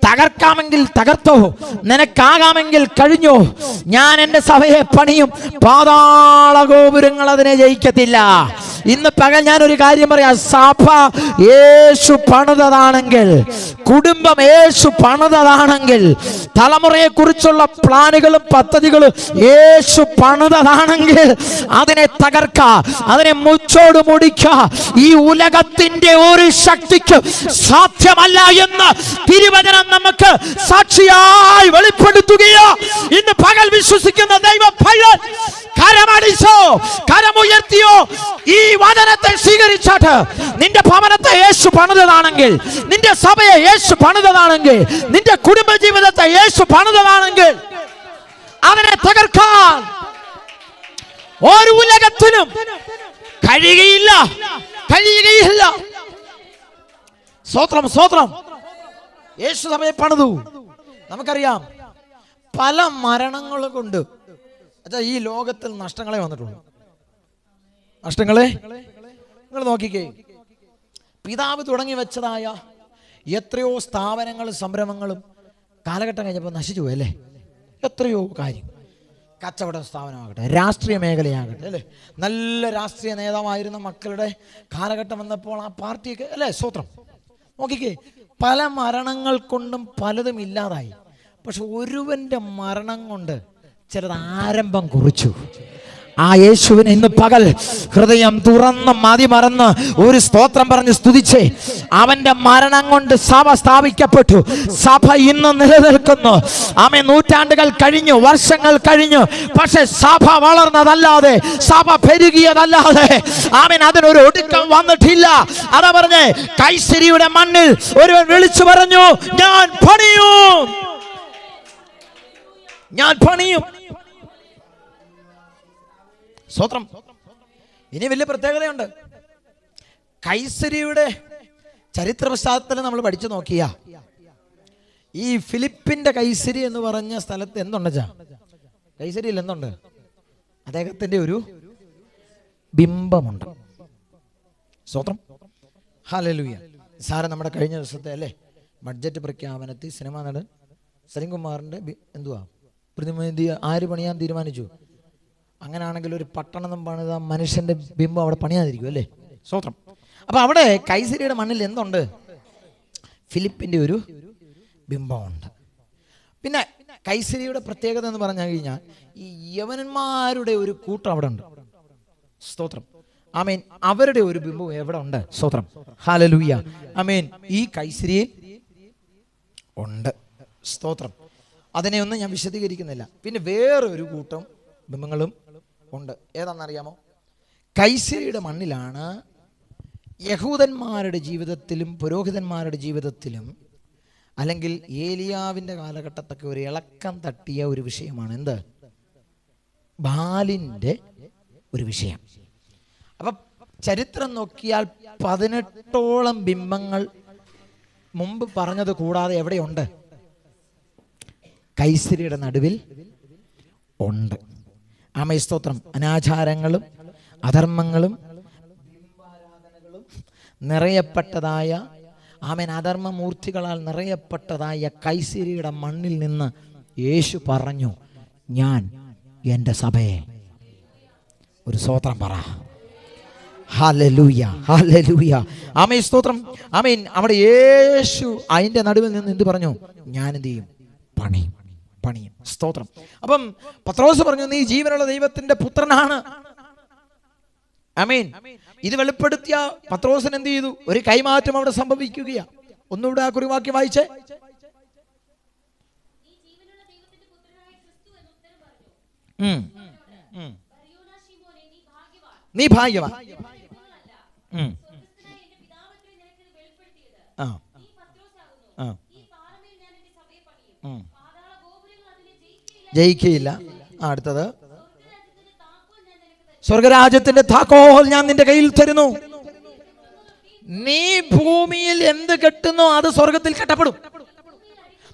തകർക്കാമെങ്കിൽ തകർത്തോ, നിനക്കാകാമെങ്കിൽ കഴിഞ്ഞോ, ഞാൻ എൻ്റെ സഭയെ പണിയും, പാതാള ഗോപുരങ്ങൾ അതിനെ ജയിക്കത്തില്ല. ഇന്ന് പകൽ ഞാനൊരു കാര്യം പറയാം. സഭ യേശു പണിതതാണെങ്കിൽ, കുടുംബം യേശു പണിതതാണെങ്കിൽ, തലമുറയെ കുറിച്ചുള്ള പ്ലാനുകളും പദ്ധതികളും യേശു പണിതതാണെങ്കിൽ അതിനെ തകർക്ക, അതിനെ മുച്ചോട് മുടിക്ക ഈ ഉലകത്തിന്റെ ഒരു ശക്തിക്ക് സാധ്യമല്ല എന്ന് തിരുവചനം നമുക്ക് സാക്ഷിയായി വെളിപ്പെടുത്തുകയോ. ഇന്ന് പകൽ വിശ്വസിക്കുന്ന ദൈവ പൈതൽ കരമടിച്ചോ, കരമുയർത്തിയോ ഈ വചനത്തെ സ്വീകരിച്ചാട്ട് നിന്റെ ഭവനത്തെ യേശു പണിതതാണെങ്കിൽ, നിന്റെ സഭയെ യേശു പണിതതാണെങ്കിൽ, നിന്റെ കുടുംബ ജീവിതത്തെ യേശു പണിതതാണെങ്കിൽ അതിനെ തകർക്കാൻ ഒരു ഉലകത്തിനും കഴിയുകയില്ല. സ്തോത്രം, സ്തോത്രം. യേശു സഭയെ പണിതു. നമുക്കറിയാം പല മരണങ്ങൾ കൊണ്ട് ഈ ലോകത്തിൽ നഷ്ടങ്ങളെ വന്നിട്ടുള്ളൂ. നഷ്ടങ്ങളെ നിങ്ങൾ നോക്കിക്കേ. പിതാവ് തുടങ്ങി വെച്ചതായ എത്രയോ സ്ഥാപനങ്ങളും സംരംഭങ്ങളും കാലഘട്ടം കഴിഞ്ഞപ്പോൾ നശിച്ചു പോയി അല്ലേ? എത്രയോ കാര്യം, കച്ചവട സ്ഥാപനമാകട്ടെ, രാഷ്ട്രീയ മേഖലയാകട്ടെ അല്ലേ, നല്ല രാഷ്ട്രീയ നേതാവായിരുന്ന മക്കളുടെ കാലഘട്ടം വന്നപ്പോൾ ആ പാർട്ടിയൊക്കെ അല്ലേ, സ്തോത്രം. നോക്കിക്കേ, പല മരണങ്ങൾ കൊണ്ടും പലതും ഇല്ലാതായി. പക്ഷെ ഒരുവന്റെ മരണം കൊണ്ട് ചിലത് ആരംഭം കുറിച്ചു. ആ യേശുവിനെ ഇന്ന് പകൽ ഹൃദയം തുറന്ന് മതിമറന്ന് ഒരു സ്തോത്രം പറഞ്ഞ് സ്തുതിച്ചേ. അവന്റെ മരണം കൊണ്ട് സഭ സ്ഥാപിക്കപ്പെട്ടു. സഭ ഇന്ന് നിലനിൽക്കുന്നു. ആമേൻ. നൂറ്റാണ്ടുകൾ കഴിഞ്ഞു, വർഷങ്ങൾ കഴിഞ്ഞു, പക്ഷെ സഭ വളർന്നതല്ലാതെ, സഭ പെരുകിയതല്ലാതെ ആമേൻ അതിനൊരു ഒടുക്കം വന്നിട്ടില്ല. അതാ പറഞ്ഞേ, കൈസരിയുടെ മണ്ണിൽ ഒരുവൻ വിളിച്ചു പറഞ്ഞു, ഞാൻ പണിയും, ഞാൻ പണിയും. സ്തോത്രം. ഇനി വലിയ പ്രത്യേകതയുണ്ട്. കൈസരിയുടെ ചരിത്ര പശ്ചാത്തലം നമ്മൾ പഠിച്ചു നോക്കിയ ഈ ഫിലിപ്പിന്റെ കൈസരി എന്ന് പറഞ്ഞ സ്ഥലത്ത് എന്തുണ്ടാ, കൈസരിയിൽ എന്തുണ്ട്? അദ്ദേഹത്തിന്റെ ഒരു ബിംബമുണ്ട്. സ്തോത്രം, ഹല്ലേലൂയ. സാറ് നമ്മുടെ കഴിഞ്ഞ ദിവസത്തെ അല്ലേ ബഡ്ജറ്റ് പ്രഖ്യാപനത്തിൽ സിനിമാ നടൻ സലിംകുമാറിന്റെ എന്തുവാ പ്രതിനിധി ആര് പണിയാൻ തീരുമാനിച്ചു? അങ്ങനെയാണെങ്കിൽ ഒരു പട്ടണം പണിത മനുഷ്യന്റെ ബിംബം അവിടെ പണിയാതിരിക്കും അല്ലേ? സ്തോത്രം. അപ്പൊ അവിടെ കൈസരിയുടെ മണ്ണിൽ എന്തുണ്ട്? ഫിലിപ്പിന്റെ ഒരു ബിംബമുണ്ട്. പിന്നെ കൈസരിയുടെ പ്രത്യേകത എന്ന് പറഞ്ഞു കഴിഞ്ഞാൽ ഈ യവനന്മാരുടെ ഒരു കൂട്ടം അവിടെ ഉണ്ട്. സ്തോത്രം, ആമേൻ. അവരുടെ ഒരു ബിംബം എവിടെ ഉണ്ട്? സ്തോത്രം, ഹല്ലേലൂയ, ആമേൻ. ഈ കൈസരിയിൽ ഉണ്ട്. സ്തോത്രം. അതിനെ ഒന്നും ഞാൻ വിശദീകരിക്കുന്നില്ല. പിന്നെ വേറൊരു കൂട്ടം ബിംബങ്ങളും ഉണ്ട്. ഏതാണെന്നറിയാമോ? കൈസരിയുടെ മണ്ണിലാണ് യഹൂദന്മാരുടെ ജീവിതത്തിലും പുരോഹിതന്മാരുടെ ജീവിതത്തിലും അല്ലെങ്കിൽ ഏലിയാവിൻ്റെ കാലഘട്ടത്തൊക്കെ ഒരു ഇളക്കം തട്ടിയ ഒരു വിഷയമാണ് എന്ത്? ബാലിൻ്റെ ഒരു വിഷയം. അപ്പം ചരിത്രം നോക്കിയാൽ 18ഓളം ബിംബങ്ങൾ മുമ്പ് പറഞ്ഞത് കൂടാതെ എവിടെയുണ്ട്? കൈസരിയുടെ നടുവിൽ ഉണ്ട്. ആമേൻ, സ്തോത്രം. അനാചാരങ്ങളും അധർമ്മങ്ങളും നിറയപ്പെട്ടതായ, ആമേൻ, അധർമ്മമൂർത്തികളാൽ നിറയപ്പെട്ടതായ കൈസരിയുടെ മണ്ണിൽ നിന്ന് യേശു പറഞ്ഞു, ഞാൻ എൻ്റെ സഭയെ, ഒരു സ്തോത്രം പറ, ഹല്ലേലൂയ, ഹല്ലേലൂയ, ആമേൻ, സ്തോത്രം, ആമേൻ. അവിടെ യേശു അതിൻ്റെ നടുവിൽ നിന്ന് എന്ത് പറഞ്ഞു? ഞാൻ എന്ത് ചെയ്യും? പണിയും. സ്തോത്രം. അപ്പം പത്രോസ് പറഞ്ഞു, നീ ജീവനുള്ള ദൈവത്തിന്റെ പുത്രനാണ്. ആമേൻ. ഇത് വെളിപ്പെടുത്തിയ പത്രോസിന് എന്ത് ചെയ്തു? ഒരു കൈമാറ്റം അവിടെ സംഭവിക്കുകയാ. ഒന്നുകൂടെ ആ കുറിവാക്യം വായിച്ചേ. നീ ഭാഗ്യവാൻ. ജയിക്കുകയില്ല. അടുത്തത്, സ്വർഗരാജ്യത്തിന്റെ താക്കോൽ ഞാൻ നിന്റെ കയ്യിൽ തരുന്നു. നീ ഭൂമിയിൽ എന്ത് കെട്ടുന്നോ അത് സ്വർഗത്തിൽ കെട്ടപ്പെടും.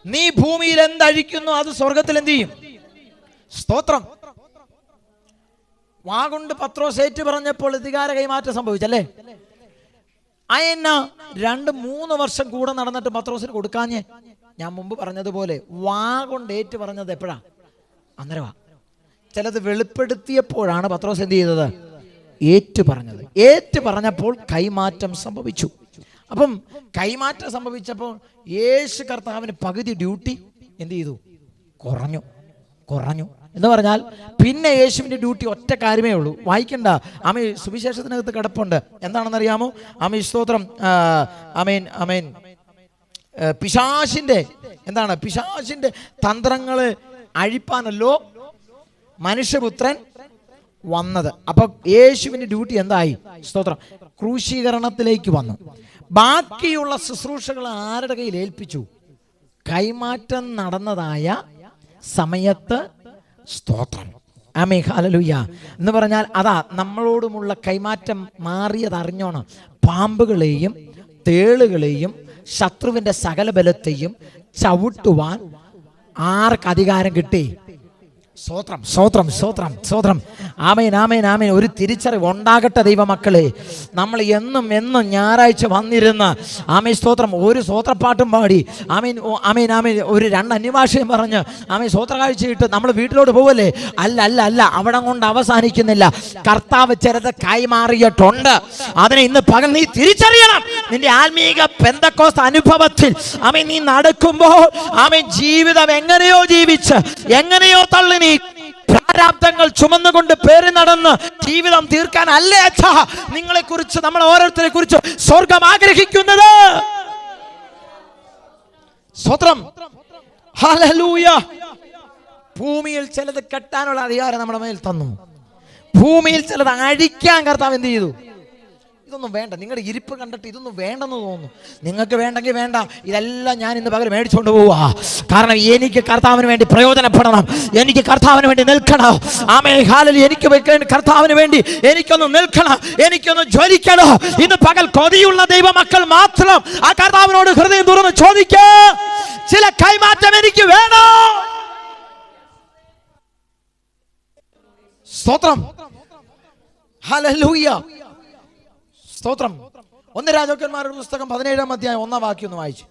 നീ ഭൂമിയിൽ എന്തഴിക്കുന്നു അത് സ്വർഗത്തിൽ എന്ത് ചെയ്യും? സ്തോത്രം. വാഗുണ്ട് പത്രോസ് ഏറ്റു പറഞ്ഞപ്പോൾ അധികാര കൈമാറ്റം സംഭവിച്ചല്ലേ? അയന്ന 2-3 വർഷം കൂടെ നടന്നിട്ട് പത്രോസിന് കൊടുക്കാഞ്ഞേ. ഞാൻ മുമ്പ് പറഞ്ഞതുപോലെ വാഗുണ്ട് ഏറ്റു പറഞ്ഞത് എപ്പോഴാ? അന്നേരവാ. ചിലത് വെളിപ്പെടുത്തിയപ്പോഴാണ് പത്രോസ് എന്ത് ചെയ്തത്? ഏറ്റു പറഞ്ഞപ്പോൾ കൈമാറ്റം സംഭവിച്ചു. അപ്പം കൈമാറ്റം സംഭവിച്ചപ്പോൾ യേശു കർത്താവിന് പകുതി ഡ്യൂട്ടി എന്ത് ചെയ്തു? കുറഞ്ഞു എന്ന് പറഞ്ഞാൽ പിന്നെ യേശുവിൻ്റെ ഡ്യൂട്ടി ഒറ്റ കാര്യമേ ഉള്ളൂ. വായിക്കണ്ട, ആമേ സുവിശേഷത്തിനകത്ത് കിടപ്പുണ്ട്. എന്താണെന്നറിയാമോ? ആമേ സ്തോത്രം. ആമേൻ. പിശാചിന്റെ തന്ത്രങ്ങൾ അഴിപ്പാനല്ലോ മനുഷ്യപുത്രൻ വന്നത്. അപ്പൊ യേശുവിന്റെ ഡ്യൂട്ടി എന്തായി? സ്തോത്രം. ക്രൂശീകരണത്തിലേക്ക് വന്നു. ബാക്കിയുള്ള ശുശ്രൂഷകൾ ആരുടെ കയ്യിൽ ഏൽപ്പിച്ചു? കൈമാറ്റം നടന്നതായ സമയത്ത്. സ്തോത്രം. ആമേൻ, ഹല്ലേലൂയ എന്ന് പറഞ്ഞാൽ അതാ നമ്മളോടുമുള്ള കൈമാറ്റം മാറിയതറിഞ്ഞോണം. പാമ്പുകളെയും തേളുകളെയും ശത്രുവിന്റെ സകല ബലത്തെയും ചവിട്ടുവാൻ ആർക്ക് അധികാരം കിട്ടി? സ്തോത്രം. ആമേൻ. ഒരു തിരിച്ചറിവ് ഉണ്ടാകട്ടെ ദൈവമക്കളെ. നമ്മൾ എന്നും ഞായറാഴ്ച വന്നിരുന്ന് സ്തോത്രം ഒരു സ്തോത്രപ്പാട്ടും പാടി ആമേൻ ഒരു 2 അന്യഭാഷയും പറഞ്ഞ് സ്തോത്ര കാഴ്ചയിട്ട് നമ്മൾ വീട്ടിലോട്ട് പോവല്ലേ? അല്ല, അവിടെ കൊണ്ട് അവസാനിക്കുന്നില്ല. കർത്താവ് ചിലത് കൈമാറിയിട്ടുണ്ട്. അതിനെ ഇന്ന് പകൽ നീ തിരിച്ചറിയണം. നിന്റെ ആത്മീക പെന്തക്കോസ്ത് അനുഭവത്തിൽ നീ നടക്കുമ്പോൾ ജീവിതം എങ്ങനെയോ ജീവിച്ച് എങ്ങനെയോ തള്ളി പ്രാരാബ്ദങ്ങൾ ചുമന്നുകൊണ്ട് പേറി നടന്ന് ജീവിതം തീർക്കാൻ അല്ലേ അച്ഛാ നിങ്ങളെ കുറിച്ച്, നമ്മൾ ഓരോരുത്തരെ കുറിച്ച് സ്വർഗം ആഗ്രഹിക്കുന്നത്. സ്തോത്രം. ഹല്ലേലൂയ. ഭൂമിയിൽ ചിലത് കെട്ടാനുള്ള അധികാരം നമ്മുടെ മേൽ തന്നു. ഭൂമിയിൽ ചിലത് അഴിക്കാൻ കർത്താവ് എന്ത് ചെയ്തു? ഇതൊന്നും വേണ്ട. നിങ്ങളുടെ ഇരിപ്പ് കണ്ടിട്ട് ഇതൊന്നും വേണ്ടെന്ന് തോന്നുന്നു. നിങ്ങൾക്ക് വേണ്ടെങ്കിൽ വേണ്ട. ഇതെല്ലാം ഞാൻ ഇന്ന് പകരം മേടിച്ചുകൊണ്ട് പോവാ. കാരണം എനിക്ക് കർത്താവിന് വേണ്ടി പ്രയോജനപ്പെടണം. എനിക്ക് കർത്താവിന് വേണ്ടി നിൽക്കണം. ആമേൻ, ഹല്ലേലൂയ. എനിക്ക് കർത്താവിന് വേണ്ടി എനിക്കൊന്ന് നിൽക്കണം. എനിക്കൊന്ന് ജ്വലിക്കണം. ഇന്ന് പകൽ കൊതിയുള്ള ദൈവമക്കൾ മാത്രം ആ കർത്താവിനോട് ഹൃദയം തുറന്ന് ചോദിക്കുക, ചില കൈമാറ്റം എനിക്ക് വേണം. സ്തോത്രം. ഹല്ലേലൂയ. സ്തോത്രം. 1 രാജാക്കന്മാരുടെ പുസ്തകം 17-ാം അധ്യായം 1-ാം വാക്യം ഒന്ന് വായിച്ചു.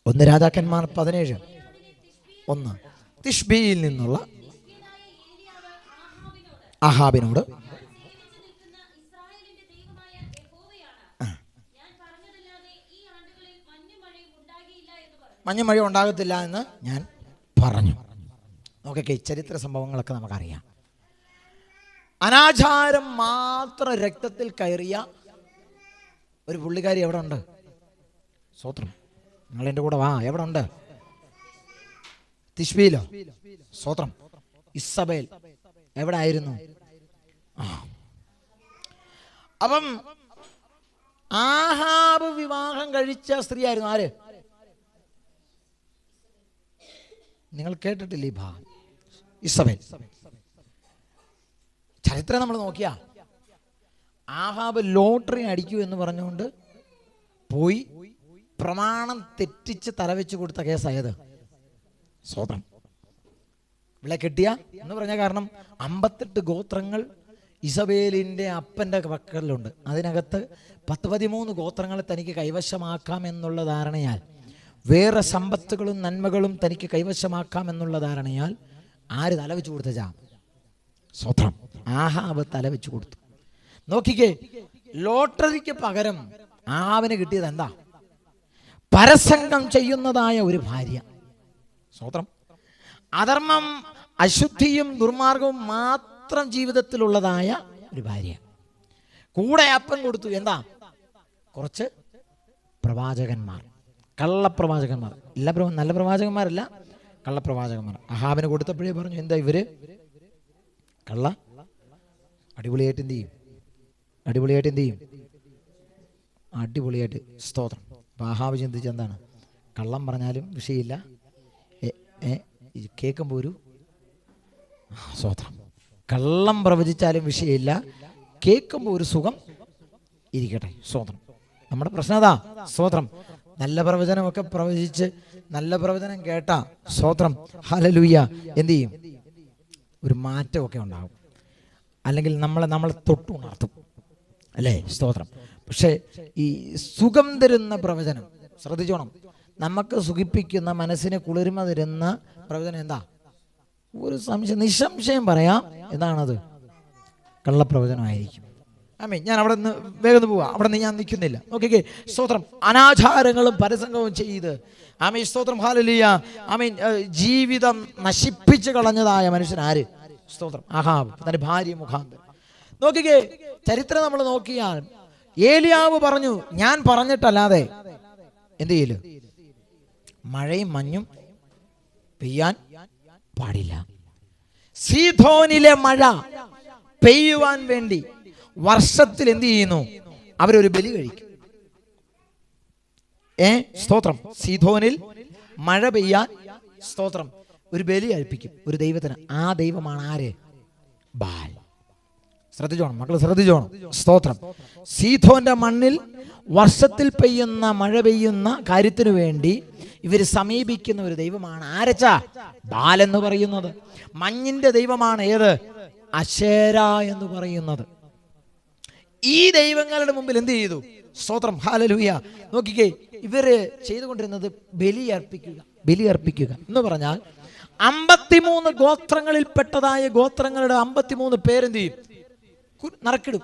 1 രാജാക്കന്മാർ 17:1. തിഷ്ബിയിൽ നിന്നുള്ള ആഹാബിനോട് മഞ്ഞുമഴ ഉണ്ടാകത്തില്ല എന്ന് ഞാൻ പറഞ്ഞു. നോക്കേ, ചരിത്ര സംഭവങ്ങളൊക്കെ നമുക്കറിയാം. അനാചാരം മാത്രം രക്തത്തിൽ കയറിയ ഒരു പുള്ളിക്കാരി എവിടെ ഉണ്ട്? സ്തോത്രം. നിങ്ങൾ എൻ്റെ കൂടെ വാ. എവിടെ ഉണ്ട്? തിഷ്ബിയിലോ? സ്തോത്രം. ഇസബേൽ എവിടെ ആയിരുന്നു? അപ്പം ആഹാബ് വിവാഹം കഴിച്ച സ്ത്രീ ആയിരുന്നു ആര്? നിങ്ങൾ കേട്ടിട്ടില്ലേ ഈ ഭാഗം? ഇസബേൽ. ചരിത്രം നമ്മൾ നോക്കിയാ ആഹാബ് ലോട്ടറി അടിക്കൂ എന്ന് പറഞ്ഞുകൊണ്ട് പോയി പ്രമാണം തെറ്റിച്ച് തലവെച്ച് കൊടുത്ത കേസായത്. സ്വതം ഇവിടെ കിട്ടിയ എന്ന് പറഞ്ഞ കാരണം 58 ഗോത്രങ്ങൾ ഇസബേലിൻ്റെ അപ്പൻ്റെ പക്കലുണ്ട്. അതിനകത്ത് 10-13 ഗോത്രങ്ങൾ തനിക്ക് കൈവശമാക്കാമെന്നുള്ള ധാരണയാൽ, വേറെ സമ്പത്തുകളും നന്മകളും തനിക്ക് കൈവശമാക്കാമെന്നുള്ള ധാരണയാൽ ആര് തലവെച്ച് കൊടുത്തച്ചാ? സ്വത്രം. ആഹാബ് തലവെച്ച് കൊടുത്തു. നോക്കിക്കേ, ലോട്ടറിക്ക് പകരം ആഹാബിന് കിട്ടിയത് എന്താ? പരസംഗം ചെയ്യുന്നതായ ഒരു ഭാര്യ. സ്വത്രം. അധർമ്മം, അശുദ്ധിയും ദുർമാർഗവും മാത്രം ജീവിതത്തിലുള്ളതായ ഒരു ഭാര്യ. കൂടെ അപ്പൻ കൊടുത്തു. എന്താ? കുറച്ച് പ്രവാചകന്മാർ, കള്ളപ്രവാചകന്മാർ. നല്ല പ്രവാചകന്മാരല്ല, കള്ളപ്രവാചകന്മാർ. അഹാബിന് കൊടുത്തപ്പോഴേ പറഞ്ഞു, എന്താ ഇവര് കള്ള. അടിപൊളിയായിട്ട് എന്ത് ചെയ്യും? അടിപൊളിയായിട്ട്. സ്തോത്രം. അപ്പം അഹാബ് ചിന്തിച്ച് എന്താണ്? കള്ളം പറഞ്ഞാലും വിഷയമില്ല, കേൾക്കുമ്പോൾ ഒരു സ്തോത്രം. കള്ളം പ്രവചിച്ചാലും വിഷയമില്ല, കേൾക്കുമ്പോൾ ഒരു സുഖം ഇരിക്കട്ടെ. സ്തോത്രം. നമ്മുടെ പ്രശ്നം അതാ. സ്തോത്രം. നല്ല പ്രവചനമൊക്കെ പ്രവചിച്ച് നല്ല പ്രവചനം കേട്ടാ സ്തോത്രം ഹല്ലേലൂയ എന്ത് ചെയ്യും? ഒരു മാറ്റമൊക്കെ ഉണ്ടാകും. അല്ലെങ്കിൽ നമ്മളെ തൊട്ടുണർത്തും, അല്ലേ? സ്തോത്രം. പക്ഷേ ഈ സുഖം തരുന്ന പ്രവചനം ശ്രദ്ധിച്ചോണം. നമുക്ക് സുഖിപ്പിക്കുന്ന, മനസ്സിന് കുളിർമ തരുന്ന പ്രവചനം എന്താ? ഒരു സംശയം, നിസ്സംശയം പറയാം, എന്താണത്? കള്ളപ്രവചനമായിരിക്കും. ആമേൻ. ഞാൻ അവിടെ നിന്ന് വേഗം പോവാം, അവിടെ നിന്ന് ഞാൻ നിൽക്കുന്നില്ല. ഓക്കെ, സ്തോത്രം. അനാചാരങ്ങളും പരസംഗവും ചെയ്ത് ആമേൻ, സ്തോത്രം, ഹല്ലേലൂയ, ആമേൻ, ജീവിതം നശിപ്പിച്ച് കളഞ്ഞതായ മനുഷ്യൻ ആര്? സ്തോത്രം, ആഹാബ്, തന്റെ ഭാര്യ മുഖാന്തരം. നോക്കിക്കേ, ചരിത്രം നമ്മൾ നോക്കിയാൽ ഏലിയാവ് പറഞ്ഞു, ഞാൻ പറഞ്ഞിട്ടല്ലാതെ എന്ത് ചെയ്യില്ല, മഴയും മഞ്ഞും പെയ്യാൻ പാടില്ല. സീദോനിലെ മഴ പെയ്യുവാൻ വേണ്ടി വർഷത്തിൽ എന്ത് ചെയ്യുന്നു? അവരൊരു ബലി കഴിക്കും. സ്തോത്രം. സീദോനിൽ മഴ പെയ്യാൻ, സ്തോത്രം, ഒരു ബലി കഴിപ്പിക്കും ഒരു ദൈവത്തിന്. ആ ദൈവമാണ് ആര്? ബാൽ. ശ്രദ്ധിച്ചോണം മക്കൾ, ശ്രദ്ധിച്ചോണം. സ്തോത്രം. സീദോന്റെ മണ്ണിൽ വർഷത്തിൽ പെയ്യുന്ന മഴ പെയ്യുന്ന കാര്യത്തിനു വേണ്ടി ഇവർ സമീപിക്കുന്ന ഒരു ദൈവമാണ് ആരച്ചാ? ബാൽ എന്ന് പറയുന്നത്. മഞ്ഞിന്റെ ദൈവമാണ് ഏത്? അശേര എന്ന് പറയുന്നത്. ഈ ദൈവങ്ങളുടെ മുമ്പിൽ എന്ത് ചെയ്തു? സ്തോത്രം, ഹല്ലേലൂയ. നോക്കിക്കേ, ഇവര് ചെയ്തുകൊണ്ടിരുന്നത് ബലിയർപ്പിക്കുക എന്ന് പറഞ്ഞാൽ 53 ഗോത്രങ്ങളിൽപ്പെട്ടതായ ഗോത്രങ്ങളുടെ 53 പേരെന്ത് ചെയ്യും? നറുക്കിടും.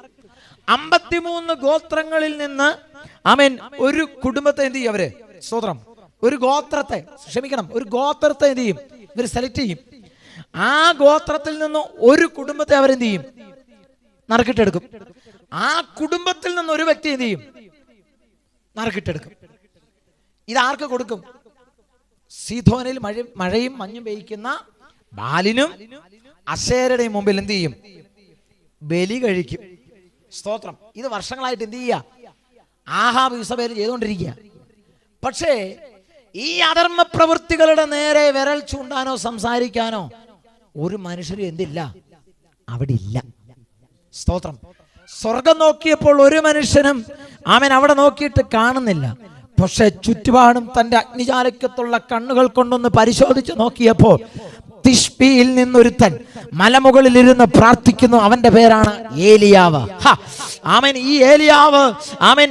53 ഗോത്രങ്ങളിൽ നിന്ന് ആമേൻ ഒരു കുടുംബത്തെ എന്ത് ചെയ്യും അവര്? സ്തോത്രം, ഒരു ഗോത്രത്തെ എന്ത് ചെയ്യും? ഇവർ സെലക്ട് ചെയ്യും. ആ ഗോത്രത്തിൽ നിന്ന് ഒരു കുടുംബത്തെ അവരെന്ത് ചെയ്യും? നറുക്കിട്ടെടുക്കും. ആ കുടുംബത്തിൽ നിന്ന് ഒരു വ്യക്തി എന്ത് ചെയ്യും? നറുക്കിട്ടെടുക്കും. ഇത് ആർക്ക് കൊടുക്കും? സീദോനിൽ മഴയും മഞ്ഞും പെയ്യ്ക്കുന്ന ബാലിനും അശേരയുടെയും മുമ്പിൽ എന്ത് ചെയ്യും? ബലി കഴിക്കും. സ്തോത്രം. ഇത് വർഷങ്ങളായിട്ട് എന്ത് ചെയ്യുക? ആഹാബ് യിസബേൽ ചെയ്തുകൊണ്ടിരിക്കുക. പക്ഷേ ഈ അധർമ്മ പ്രവൃത്തികളുടെ നേരെ വിരൽ ചൂണ്ടാനോ സംസാരിക്കാനോ ഒരു മനുഷ്യരും എന്തില്ല, അവിടെ ഇല്ല. സ്തോത്രം. സ്വർഗം നോക്കിയപ്പോൾ ഒരു മനുഷ്യനും അവൻ അവിടെ നോക്കിയിട്ട് കാണുന്നില്ല. പക്ഷെ ചുറ്റുപാടും തന്റെ അഗ്നിജാലക്കത്തുള്ള കണ്ണുകൾ കൊണ്ടൊന്ന് പരിശോധിച്ച് നോക്കിയപ്പോൾ തിഷ്ബിയിൽ നിന്നൊരുത്തൻ മലമുകളിൽ ഇരുന്ന് പ്രാർത്ഥിക്കുന്നു. അവന്റെ പേരാണ് ഏലിയാവ്. ആമേൻ. ഈ ഏലിയാവ്, ആമേൻ,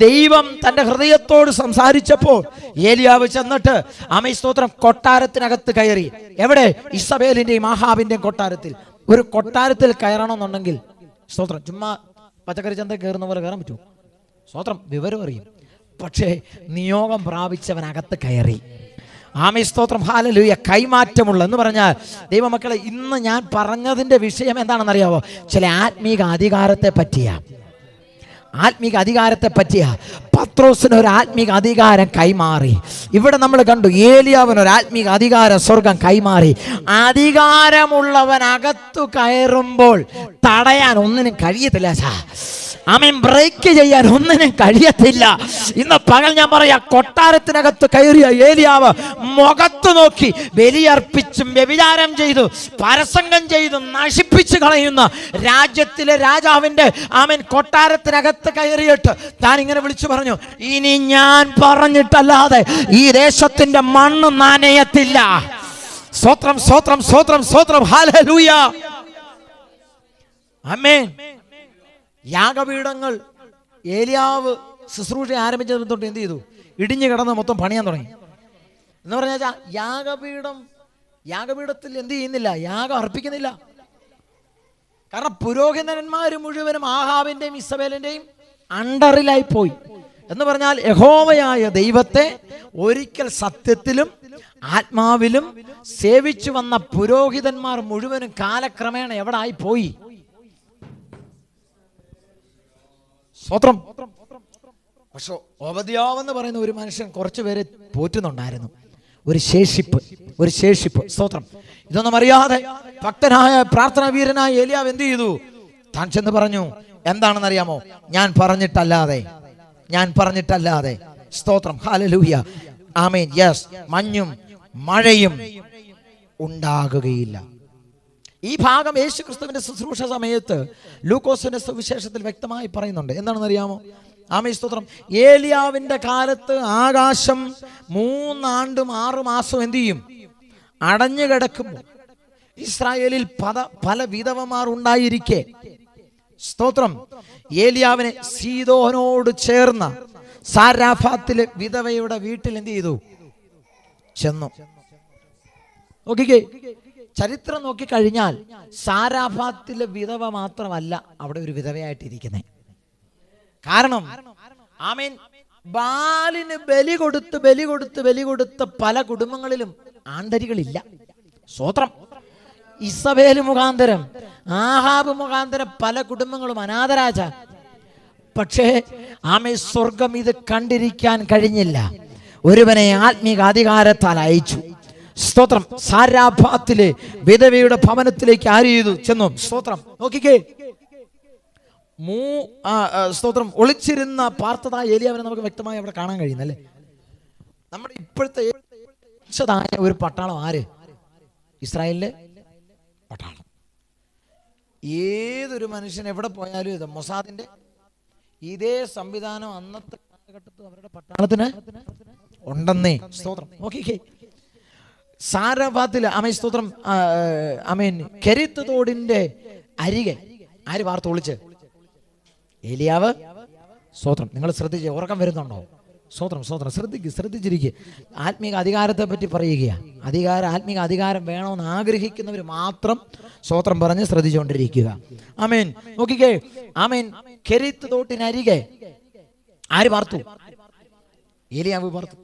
ദൈവം തന്റെ ഹൃദയത്തോട് സംസാരിച്ചപ്പോൾ ഏലിയാവ് ചെന്നിട്ട് ആമേൻ, സ്തോത്രം, കൊട്ടാരത്തിനകത്ത് കയറി. എവിടെ? ഇസബേലിന്റെയും ആഹാബിന്റെയും കൊട്ടാരത്തിൽ. ഒരു കൊട്ടാരത്തിൽ കയറണമെന്നുണ്ടെങ്കിൽ സ്തോത്രം, ചുമ്മാ പച്ചക്കറി ചന്ത കയറുന്ന പോലെ കയറാൻ പറ്റുമോ? സ്തോത്രം, വിവരം അറിയും. പക്ഷേ നിയോഗം പ്രാപിച്ചവനകത്ത് കയറി. ആമേൻ, സ്തോത്രം, ഹല്ലേലൂയ. കൈമാറ്റമുള്ള എന്ന് പറഞ്ഞാൽ ദൈവമക്കളെ, ഇന്ന് ഞാൻ പറഞ്ഞതിന്റെ വിഷയം എന്താണെന്നറിയാവോ? ചില ആത്മീക അധികാരത്തെ പറ്റിയ പത്രോസിന് ഒരു ആത്മീക അധികാരം കൈമാറി. ഇവിടെ നമ്മൾ കണ്ടു, ഏലിയാവിന് ഒരു ആത്മീക അധികാരം സ്വർഗം കൈമാറി. അധികാരമുള്ളവനകത്തു കയറുമ്പോൾ തടയാൻ ഒന്നിനും കഴിയത്തില്ല. ആമേൻ. ബ്രേക്ക് ചെയ്യാൻ ഒന്നിനും കഴിയത്തില്ല. ഇന്ന് പകൽ ഞാൻ പറയാ, കൊട്ടാരത്തിനകത്ത് കയറിയ ഏലിയാവ് മുഖത്ത് നോക്കി ബലിയർപ്പിച്ചും വ്യഭിചാരം ചെയ്തു പരസംഗം ചെയ്തു നശിപ്പിച്ചു കളയുന്ന രാജ്യത്തിലെ രാജാവിന്റെ ആമേൻ കൊട്ടാരത്തിനകത്ത് കയറിയിട്ട് താൻ ഇങ്ങനെ വിളിച്ചു പറഞ്ഞു, ഇനി ഞാൻ പറഞ്ഞിട്ടല്ലാതെ ഈ ദേശത്തിന്റെ മണ്ണ് നനയത്തില്ല. സ്തോത്രം, സ്തോത്രം, സ്തോത്രം, സ്തോത്രം, ഹല്ലേലൂയ, ആമേൻ. യാഗപീഠങ്ങൾ ഏലിയാവ് ശുശ്രൂഷ ആരംഭിച്ചത് തൊട്ട് എന്ത് ചെയ്തു? ഇടിഞ്ഞു കിടന്ന് മൊത്തം പണിയാൻ തുടങ്ങി. എന്ന് പറഞ്ഞാൽ യാഗപീഠത്തിൽ എന്ത് ചെയ്യുന്നില്ല? യാഗം അർപ്പിക്കുന്നില്ല. കാരണം പുരോഹിതന്മാർ മുഴുവനും ആഹാബിന്റെയും ഇസബേലിന്റെയും അണ്ടറിലായി പോയി. എന്ന് പറഞ്ഞാൽ യഹോവയായ ദൈവത്തെ ഒരിക്കൽ സത്യത്തിലും ആത്മാവിലും സേവിച്ചു വന്ന പുരോഹിതന്മാർ മുഴുവനും കാലക്രമേണ എവിടെ ആയി പോയി? സ്തോത്രം. പക്ഷെ ഓബദ്യാവെന്ന് പറയുന്ന ഒരു മനുഷ്യൻ കുറച്ചു പേരെ പോറ്റുന്നുണ്ടായിരുന്നു. ഒരു ശേഷിപ്പ്. സ്തോത്രം. ഇതൊന്നും അറിയാതെ ഭക്തനായ പ്രാർത്ഥനാ വീരനായ ഏലിയാവ് എന്ത് ചെയ്തു? താൻ ചെന്ന് പറഞ്ഞു, എന്താണെന്നറിയാമോ? ഞാൻ പറഞ്ഞിട്ടല്ലാതെ. സ്തോത്രം, ഹല്ലേലൂയ, ആമേൻ. യെസ്, മഞ്ഞും മഴയും ഉണ്ടാകുകയില്ല. ഈ ഭാഗം യേശു ക്രിസ്തുവിന്റെ ശുശ്രൂഷ സമയത്ത് ലൂക്കോസിന്റെ സുവിശേഷത്തിൽ വ്യക്തമായി പറയുന്നുണ്ട്. എന്താണെന്നറിയാമോ? ആമേൻ, സ്തോത്രം. ഏലിയാവിന്റെ കാലത്ത് ആകാശം 3 ആണ്ടും 6 മാസവും എന്ത് ചെയ്യും? അടഞ്ഞു കിടക്കുമ്പോൾ ഇസ്രായേലിൽ പല വിധവമാർ ഉണ്ടായിരിക്കെ, സ്തോത്രം, ഏലിയാവിനെ സീദോനോട് ചേർന്ന സാരാഫാത്തിലെ വിധവയുടെ വീട്ടിൽ എന്ത് ചെയ്തു? ചെന്നു. നോക്കിക്കേ, ചരിത്രം നോക്കിക്കഴിഞ്ഞാൽ സാരാഫാത്തിലെ വിധവ മാത്രമല്ല അവിടെ ഒരു വിധവയായിട്ടിരിക്കുന്നത്. കാരണം ആമേൻ, ബാലിന് ബലി കൊടുത്ത് പല കുടുംബങ്ങളിലും ആന്തരികളില്ല. സ്തോത്രം. ഇസബേൽ മുഖാന്തരം, ആഹാബ് മുഖാന്തരം പല കുടുംബങ്ങളും അനാഥരാജ. പക്ഷേ ആമേൻ, സ്വർഗം ഇത് കണ്ടിരിക്കാൻ കഴിഞ്ഞില്ല. ഒരുവനെ ആത്മീക അധികാരത്താൽ അയച്ചു. സ്തോത്രം. സാരാഫാത്തിലെ വിധവയുടെ ഭവനത്തിലേക്ക് ആര് ചെയ്തു? ചെന്നു. സ്തോത്രം. നോക്കിക്കേ, സ്തോത്രം, ഒളിച്ചിരുന്ന പാർത്തതായ ഏലിയാവിനെ നമുക്ക് വ്യക്തമായി അവിടെ കാണാൻ കഴിയുന്നല്ലേ. നമ്മുടെ ഇപ്പോഴത്തെ ഒരു പട്ടാളം ആര്? ഇസ്രായേലിലെ പട്ടാളം. ഏതൊരു മനുഷ്യൻ എവിടെ പോയാലും ഇത് മൊസാദിന്റെ ഇതേ സംവിധാനം അന്നത്തെ കാലഘട്ടത്തിൽ അവരുടെ പട്ടാളത്തിന് ഉണ്ടെന്നേ. സ്തോത്രം. നോക്കിക്കേ, സാരഫാത്തിൽ ആമേൻ, സ്തോത്രം, ആമേൻ, കെരീത്ത് തോടിന്റെ അരികെ ആര് വാർത്ത ഒളിച്ച്? ഏലിയാവ്. സ്തോത്രം. നിങ്ങൾ ശ്രദ്ധിച്ച്, ഉറക്കം വരുന്നുണ്ടോ? സ്തോത്രം. ശ്രദ്ധിച്ചിരിക്കുക. ആത്മീക അധികാരത്തെ പറ്റി പറയുക. ആത്മീക അധികാരം വേണമെന്ന് ആഗ്രഹിക്കുന്നവർ മാത്രം സ്തോത്രം പറഞ്ഞ് ശ്രദ്ധിച്ചുകൊണ്ടിരിക്കുക. ആമേൻ. നോക്കിക്കേ, ആമേൻ, കെരീത്ത് തോട്ടിനരികെ ആര് പാർത്തു? ഏലിയാവ് പാർത്തു.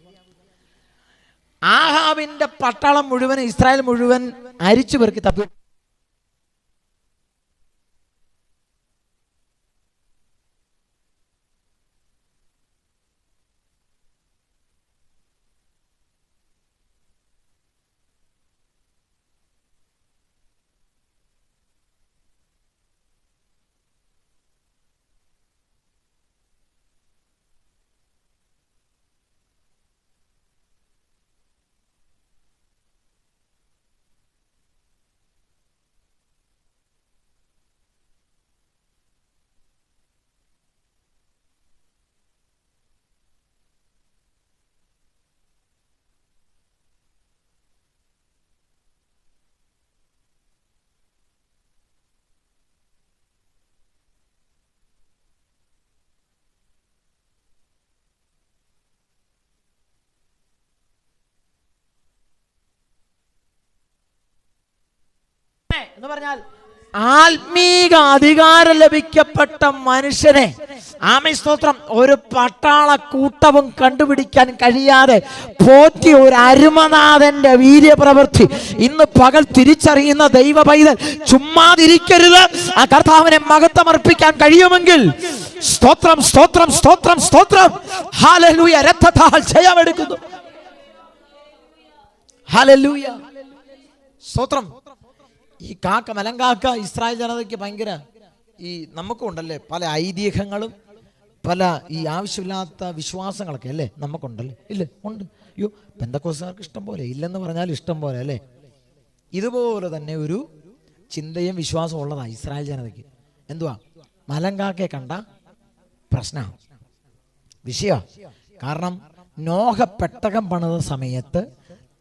ആഹാബിന്റെ പട്ടാളം മുഴുവൻ, ഇസ്രായേൽ മുഴുവൻ അരിച്ചു പെറുക്കി തപ്പി. എന്ന് പറഞ്ഞാൽ ആത്മീക അധികാരം ലഭിക്കപ്പെട്ട മനുഷ്യനെ, ആമേൻ, സ്തോത്രം, ഒരു പട്ടാള കൂട്ടവും കണ്ടുപിടിക്കാൻ കഴിയാതെ പോറ്റിയ ഒരു അരുമനാഥന്റെ വീര്യപ്രവൃത്തി ഇന്ന് പകൽ തിരിച്ചറിയുന്ന ദൈവ പൈതൽ ചുമ്മാതിരിക്കരുത്. ആ കർത്താവിനെ മഹത്വമർപ്പിക്കാൻ കഴിയുമെങ്കിൽ സ്തോത്രം, സ്തോത്രം, സ്തോത്രം, സ്തോത്രം. ഹല്ലേലൂയ. രക്തത്താൽ ജയമെടുക്കുന്നു. ഹല്ലേലൂയ. സ്തോത്രം. ഈ മലങ്കാക്ക ഇസ്രായേൽ ജനതയ്ക്ക് ഭയങ്കര നമുക്കും ഉണ്ടല്ലേ പല ഐതിഹ്യങ്ങളും, പല ആവശ്യമില്ലാത്ത വിശ്വാസങ്ങളൊക്കെ അല്ലേ നമുക്കുണ്ടല്ലേ? ഇല്ലേ? ഉണ്ട്. അയ്യോ, പെന്തക്കോസ്തുകാർക്ക് ഇഷ്ടം പോലെ, ഇല്ലെന്ന് പറഞ്ഞാൽ ഇഷ്ടം പോലെ അല്ലേ. ഇതുപോലെ തന്നെ ഒരു ചിന്തയും വിശ്വാസവും ഉള്ളതാണ് ഇസ്രായേൽ ജനതയ്ക്ക്. എന്തുവാ? മലങ്കാക്കയെ കണ്ട പ്രശ്നമാണ്, വിഷയമാണ്. കാരണം നോഹ പെട്ടകം പണിത സമയത്ത്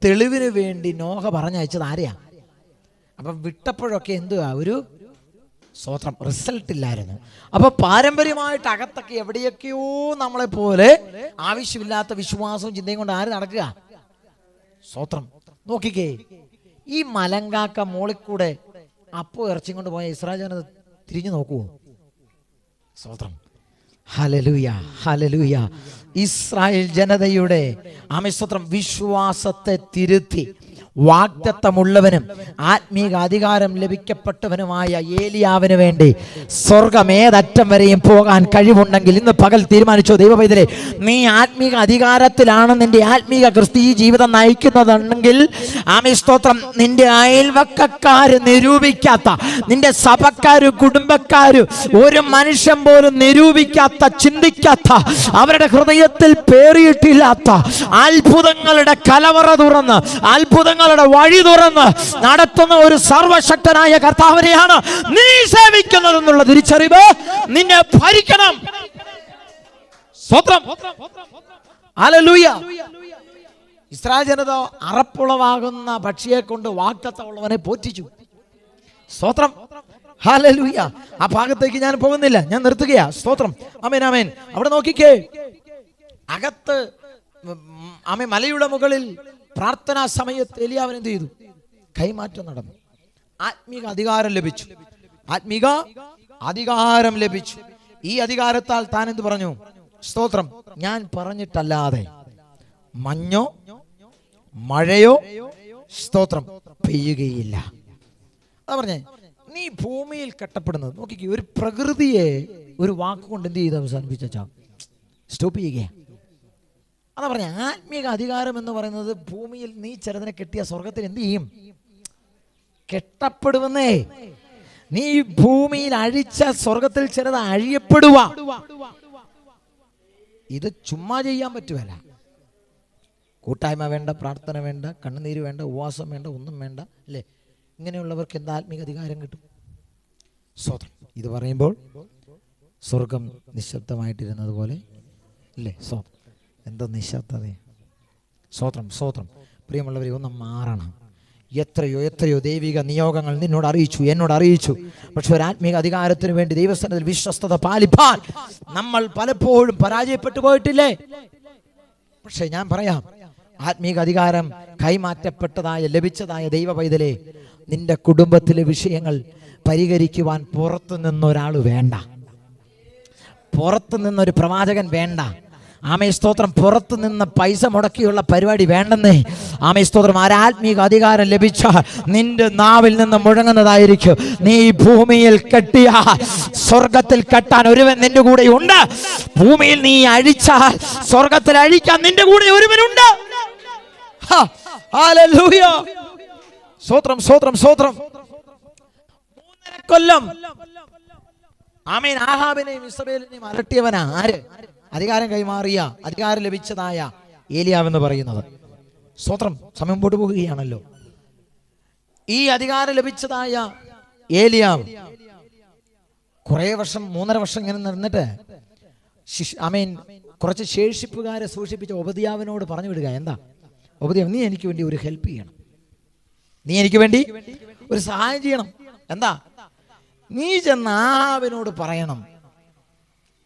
തെളിവിന് വേണ്ടി നോഹ പറഞ്ഞയച്ചത് ആരെയാ? അപ്പം വിട്ടപ്പോഴൊക്കെ എന്തുവാ? ഒരു സ്തോത്രം, റിസൾട്ട് ഇല്ലായിരുന്നു. അപ്പൊ പാരമ്പര്യമായിട്ട് അകത്തൊക്കെ എവിടെയൊക്കെയോ നമ്മളെ പോലെ ആവശ്യമില്ലാത്ത വിശ്വാസവും ചിന്തയും കൊണ്ട് ആര് നടക്കുക? സ്തോത്രം. നോക്കിക്കേ, ഈ മലങ്കാക്ക മോളിക്കൂടെ അപ്പോ ഇറച്ചി കൊണ്ട് പോയ ഇസ്രായേൽ ജനത തിരിഞ്ഞു നോക്കുവോ? സ്തോത്രം. Hallelujah, hallelujah. ഇസ്രായേൽ ജനതയുടെ ആമേൻ, സ്തോത്രം, വിശ്വാസത്തെ തിരുത്തി വാഗ്ദത്തമുള്ളവനും ആത്മീക അധികാരം ലഭിക്കപ്പെട്ടവനുമായ ഏലിയാവിന് വേണ്ടി സ്വർഗം ഏതറ്റം വരെയും പോകാൻ കഴിവുണ്ടെങ്കിൽ ഇന്ന് പകൽ തീരുമാനിച്ചോ ദൈവപൈതലേ, നീ ആത്മീക അധികാരത്തിലാണ് നിന്റെ ആത്മീക ക്രിസ്തീയ ജീവിതം നയിക്കുന്നതെങ്കിൽ ആമേൻ, സ്തോത്രം, നിന്റെ അയൽവക്കക്കാര് നിരൂപിക്കാത്ത, നിന്റെ സഭക്കാര്, കുടുംബക്കാര്, ഒരു മനുഷ്യൻ പോലും നിരൂപിക്കാത്ത, ചിന്തിക്കാത്ത, അവരുടെ ഹൃദയത്തിൽ പേറിയിട്ടില്ലാത്ത അത്ഭുതങ്ങളുടെ കലവറ തുറന്ന്, അത്ഭുതങ്ങളുടെ വഴി തുറന്ന് നടത്തുന്ന ഒരു സർവശക്തനായ കർത്താവിനെയാണ് നീ സേവിക്കുന്നതെന്നുള്ള തിരിച്ചറിവ് നിന്നെ ഭരിക്കണം. സ്തോത്രം. ഹല്ലേലൂയ. ഇസ്രായേൽ ജനത അറപ്പുളവാകുന്ന പക്ഷിയെ കൊണ്ട് വാഗ്ദത്തമുള്ളവനെ പോറ്റിച്ചു. സ്തോത്രം. ഹല്ലേലൂയ. ആ ഭാഗത്തേക്ക് ഞാൻ പോകുന്നില്ല, ഞാൻ നിർത്തുകയാ. സ്തോത്രം. ആമേൻ, ആമേൻ. അവിടെ നോക്കിക്കേ, അകത്ത് ആമേൻ, മലയുടെ മുകളിൽ പ്രാർത്ഥനാ സമയത്ത് ഏലിയാവ് എന്ത് ചെയ്തു? കൈമാറ്റം നടന്നു. ആത്മീക അധികാരം ലഭിച്ചു. ആത്മീക അധികാരം ലഭിച്ചു. ഈ അധികാരത്താൽ താൻ എന്ത് പറഞ്ഞു? സ്തോത്രം, ഞാൻ പറഞ്ഞിട്ടല്ലാതെ മഞ്ഞോ മഴയോ സ്തോത്രം പെയ്യുകയില്ല. അതാ പറഞ്ഞേ, നീ ഭൂമിയിൽ കെട്ടപ്പെടുന്നത് നോക്കിക്കേ. ഒരു പ്രകൃതിയെ ഒരു വാക്കുകൊണ്ട് എന്ത് ചെയ്ത് അവസാനിപ്പിച്ചാ സ്റ്റോപ്പ് ചെയ്യുക. അതാ പറഞ്ഞ ആത്മീക അധികാരം എന്ന് പറയുന്നത് ഭൂമിയിൽ നീ ചിലതിനെ കെട്ടിയ സ്വർഗത്തിൽ എന്ത് ചെയ്യും? കെട്ടപ്പെടുവന്നേ. നീ ഭൂമിയിൽ അഴിച്ച സ്വർഗത്തിൽ ചിലത് അഴിയപ്പെടുക. ഇത് ചുമ്മാ ചെയ്യാൻ പറ്റുമല്ല. കൂട്ടായ്മ വേണ്ട, പ്രാർത്ഥന വേണ്ട, കണ്ണുനീര് വേണ്ട, ഉപവാസം വേണ്ട, ഒന്നും വേണ്ട അല്ലേ? ഇങ്ങനെയുള്ളവർക്ക് എന്താ ആത്മീക അധികാരം കിട്ടും? സ്വതം. ഇത് പറയുമ്പോൾ സ്വർഗം നിശബ്ദമായിട്ടിരുന്നത് പോലെ അല്ലേ? സ്വതം. എന്താ നിശബ്ദത? സ്വതം സ്വതം. പ്രിയമുള്ളവരെ, ഒന്ന് മാറണം. എത്രയോ ദൈവിക നിയോഗങ്ങൾ നിന്നോട് അറിയിച്ചു, എന്നോട് അറിയിച്ചു. പക്ഷെ ഒരു ആത്മീക അധികാരത്തിന് വേണ്ടി ദൈവസന്നിധിയിൽ വിശ്വസ്തത പാലിപ്പാൻ നമ്മൾ പലപ്പോഴും പരാജയപ്പെട്ടു പോയിട്ടില്ലേ? പക്ഷെ ഞാൻ പറയാം, ആത്മീക അധികാരം കൈമാറ്റപ്പെട്ടതായ ലഭിച്ചതായ ദൈവ പൈതലേ, നിന്റെ കുടുംബത്തിലെ വിഷയങ്ങൾ പരിഹരിക്കുവാൻ പുറത്തു നിന്നൊരാൾ വേണ്ട, പുറത്തു നിന്നൊരു പ്രവാചകൻ വേണ്ട. ആമേ സ്തോത്രം. പുറത്തു നിന്ന് പൈസ മുടക്കിയുള്ള പരിപാടി വേണ്ടെന്നേ. ആമേ സ്തോത്രം. ആത്മീക അധികാരം ലഭിച്ച നിന്റെ നാവിൽ നിന്ന് മുഴങ്ങുന്നതായിരിക്കും, നീ ഭൂമിയിൽ കെട്ടിയ സ്വർഗത്തിൽ കെട്ടാൻ ഒരുവൻ നിന്റെ കൂടെ ഉണ്ട്. ഭൂമിയിൽ നീ അഴിച്ചാൽ സ്വർഗത്തിൽ അഴിക്കാൻ നിന്റെ കൂടെ ഒരുവനുണ്ട്. ഹല്ലേലൂയ. സ്തോത്രം സ്തോത്രം സ്തോത്രം. 3.5 കൊല്ലം ആമേൻ ആഹാബിനെയും ഇസ്രായേലിനെയും അലട്ടിയവനാ ആര്? അധികാരം കൈമാറിയ, അധികാരം ലഭിച്ചതായ ഏലിയാവെന്ന് പറയുന്നത്. സ്തോത്രം. സമയം മുമ്പോട്ട് പോകുകയാണല്ലോ. ഈ അധികാരം ലഭിച്ചതായ ഏലിയാവ് കുറെ വർഷം, 3.5 വർഷം ഇങ്ങനെ നിന്നിട്ട് കുറച്ച് ശേഷിപ്പുകാരെ സൂക്ഷിപ്പിച്ച ഒബദ്യാവിനോട് പറഞ്ഞു വിടുക. എന്താ? ഒബദ്യാവ്, നീ എനിക്ക് വേണ്ടി ഒരു ഹെൽപ്പ് ചെയ്യണം, നീ എനിക്ക് വേണ്ടി ഒരു സഹായം ചെയ്യണം. എന്താ? നീ ചെന്ന് ആഹാബിനോട് പറയണം,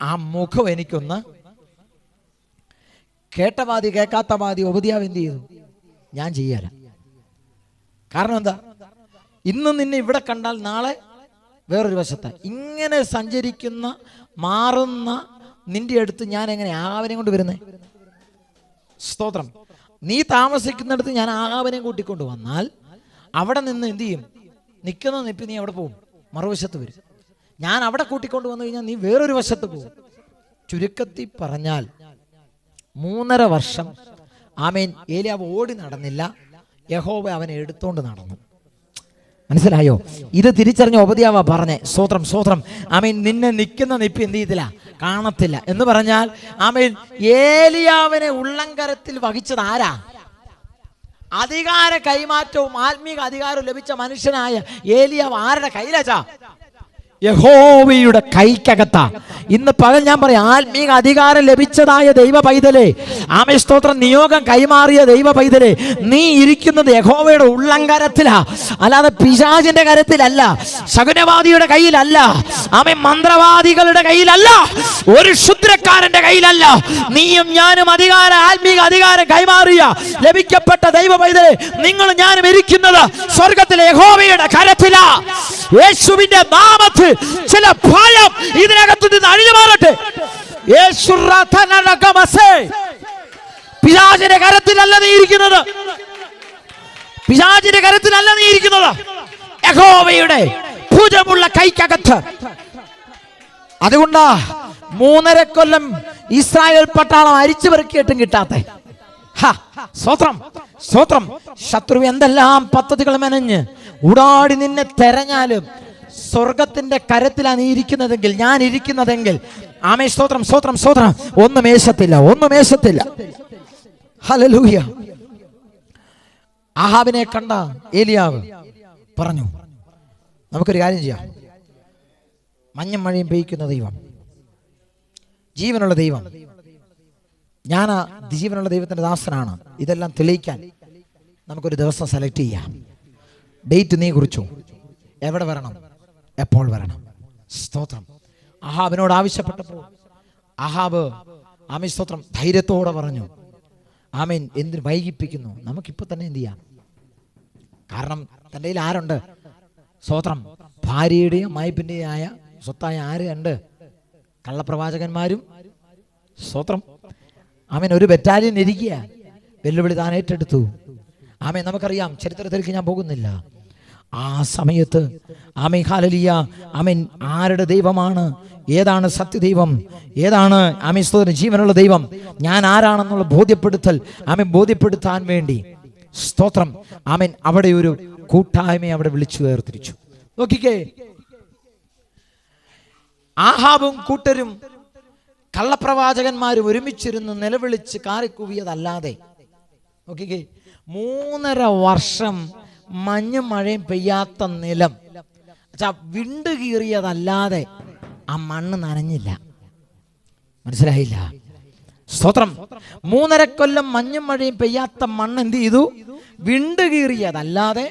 ആ മുഖം എനിക്കൊന്ന്. കേട്ട പാതി കേൾക്കാത്ത പാതി ഒബദ്യാവ് എന്ത് ചെയ്തു? ഞാൻ ചെയ്യാല. കാരണം എന്താ? ഇന്ന് നിന്നെ ഇവിടെ കണ്ടാൽ നാളെ വേറൊരു വശത്ത്. ഇങ്ങനെ സഞ്ചരിക്കുന്ന, മാറുന്ന നിന്റെ അടുത്ത് ഞാൻ എങ്ങനെ ആഹാബിനെ കൊണ്ട് വരുന്നേ? സ്തോത്രം. നീ താമസിക്കുന്നിടത്ത് ഞാൻ ആഹാബിനെ കൂട്ടിക്കൊണ്ട് വന്നാൽ അവിടെ നിന്ന് എന്ത് ചെയ്യും? നിൽക്കുന്ന നിപ്പി നീ അവിടെ പോകും, മറുവശത്ത് വരും. ഞാൻ അവിടെ കൂട്ടിക്കൊണ്ട് വന്നു കഴിഞ്ഞാൽ നീ വേറൊരു വശത്ത് പോകും. ചുരുക്കത്തിൽ പറഞ്ഞാൽ 3.5 വർഷം ആമേൻ ഏലിയാവ് ഓടി നടന്നില്ല, യഹോവ അവനെ എടുത്തോണ്ട് നടന്നു. മനസ്സിലായോ? ഇത് തിരിച്ചറിഞ്ഞ ഒബദ്യാവ പറഞ്ഞേ, സ്തോത്രം സ്തോത്രം. ആമേൻ നിന്നെ നിൽക്കുന്ന നിപ്പി എന്ത് ചെയ്തില്ല? കാണത്തില്ല എന്ന് പറഞ്ഞാൽ ആമേൻ ഏലിയാവിനെ ഉള്ളംകരത്തിൽ വഹിച്ചത് ആരാ? അധികാര കൈമാറ്റവും ആത്മീക അധികാരവും ലഭിച്ച മനുഷ്യനായ ഏലിയാവ് ആരുടെ കയ്യിലാച്ചാ? യഹോവയുടെ കൈക്കകത്ത. ഇന്ന് പകൽ ഞാൻ പറയാം, ആത്മീക അധികാരം ലഭിച്ചതായ ദൈവ പൈതലേ, ആമേ സ്തോത്രം, നിയോഗം കൈമാറിയ ദൈവ പൈതലേ, നീ ഇരിക്കുന്നത് യഹോവയുടെ ഉള്ളംകരത്തിലാ, അല്ലാതെ പിശാചിന്റെ കരത്തിലല്ല, ശകുനവാദിയുടെ കയ്യിലല്ല, ആമേ മന്ത്രവാദികളുടെ കയ്യിലല്ല, ഒരു ക്ഷുദ്രക്കാരന്റെ കയ്യിലല്ല. നീയും ഞാനും ആത്മീക അധികാരം കൈമാറിയ ലഭിക്കപ്പെട്ട ദൈവ പൈതലേ, നിങ്ങൾ ഞാനും ഇരിക്കുന്നത് സ്വർഗത്തിലെ യഹോവയുടെ കരത്തിലാ. യേശുവിന്റെ നാമത്തിൽ ചില ഭയം ഇതിനകത്ത് നിന്ന് അഴിഞ്ഞു മാറട്ടെ. പിശാചിന്റെ കരത്തിലല്ല നീ ഇരിക്കുന്നത്, പിശാചിന്റെ കരത്തിലല്ല നീ ഇരിക്കുന്നത്, യഹോവയുടെ ഭുജമുള്ള കൈക്കകത്ത്. അതുകൊണ്ടാ 3.5 കൊല്ലം ഇസ്രായേൽ പട്ടാളം അരിച്ചു പെറുക്കിയിട്ടും കിട്ടാത്ത. സ്തോത്രം സ്തോത്രം. ശത്രു എന്തെല്ലാം പദ്ധതികൾ മെനഞ്ഞ് ഉടാടി നിന്നെ തെരഞ്ഞാലും സ്വർഗത്തിന്റെ കരത്തിലാണ് നീ ഇരിക്കുന്നതെങ്കിൽ, ഞാൻ ഇരിക്കുന്നതെങ്കിൽ, ആമേ സ്തോത്രം സ്തോത്രം സ്തോത്രം, ഒന്നും മേശത്തില്ല, ഒന്നും മേശത്തില്ല. ഹല്ലേലൂയ. ആഹാബിനെ കണ്ട ഏലിയാവ് പറഞ്ഞു, നമുക്കൊരു കാര്യം ചെയ്യാം. മഞ്ഞും മഴയും പെയ്യ്ക്കുന്ന ദൈവം, ജീവനുള്ള ദൈവം, ഞാൻ ജീവനുള്ള ദൈവത്തിന്റെ ദാസനാണ്. ഇതെല്ലാം തെളിയിക്കാൻ നമുക്കൊരു ദിവസം സെലക്ട് ചെയ്യാം. ഡേറ്റ് നീ കുറിച്ചു, എവിടെ വരണം, എപ്പോൾ വരണം. സ്തോത്രം. ആഹാബിനോട് ആവശ്യപ്പെട്ടപ്പോൾ ആഹാബ് ആമേൻ സ്തോത്രം ധൈര്യത്തോടെ പറഞ്ഞു, ആമേൻ എന്തിന് വൈകിപ്പിക്കുന്നു, നമുക്കിപ്പോൾ തന്നെ എന്ത് ചെയ്യാം. കാരണം തൻ്റെ കയ്യിൽ ആരുണ്ട്? സ്തോത്രം. ഭാര്യയുടെയും മായ്പിൻ്റെയും ആയ സ്വത്തായ ആര് ഉണ്ട്? കള്ളപ്രവാചകന്മാരും. സ്തോത്രം. ആമേൻ. ഒരു ബറ്റാലിയൻ ഇരിക്കുക, വെല്ലുവിളി താൻ ഏറ്റെടുത്തു. ആമേൻ. നമുക്കറിയാം, ചരിത്രത്തിലേക്ക് ഞാൻ പോകുന്നില്ല. ആ സമയത്ത് ആമേൻ, ഹല്ലേലൂയ, ആമേൻ, ആരുടെ ദൈവമാണ്, ഏതാണ് സത്യദൈവം, ഏതാണ് ആമേൻ സ്തോത്രം ജീവനുള്ള ദൈവം, ഞാൻ ആരാണെന്നുള്ള ബോധ്യപ്പെടുത്താൻ വേണ്ടി സ്തോത്രം ആമേൻ അവിടെ ഒരു കൂട്ടായ്മയെ അവിടെ വിളിച്ചു വേർതിരിച്ചു. നോക്കിക്കേ, ആഹാബും കൂട്ടരും കള്ളപ്രവാചകന്മാരും ഒരുമിച്ചിരുന്ന് നിലവിളിച്ച് കാറിക്കൂവിയതല്ലാതെ, നോക്കിക്കേ, 3.5 വർഷം മഞ്ഞും മഴയും പെയ്യാത്ത നിലം, വിണ്ടു കീറിയതല്ലാതെ ആ മണ്ണ് നനഞ്ഞില്ല. മനസ്സിലായില്ല? സ്തോത്രം. 3.5 കൊല്ലം മഞ്ഞും മഴയും പെയ്യാത്ത മണ്ണ് എന്ത് ചെയ്തു? വിണ്ടു കീറിയതല്ലാതെ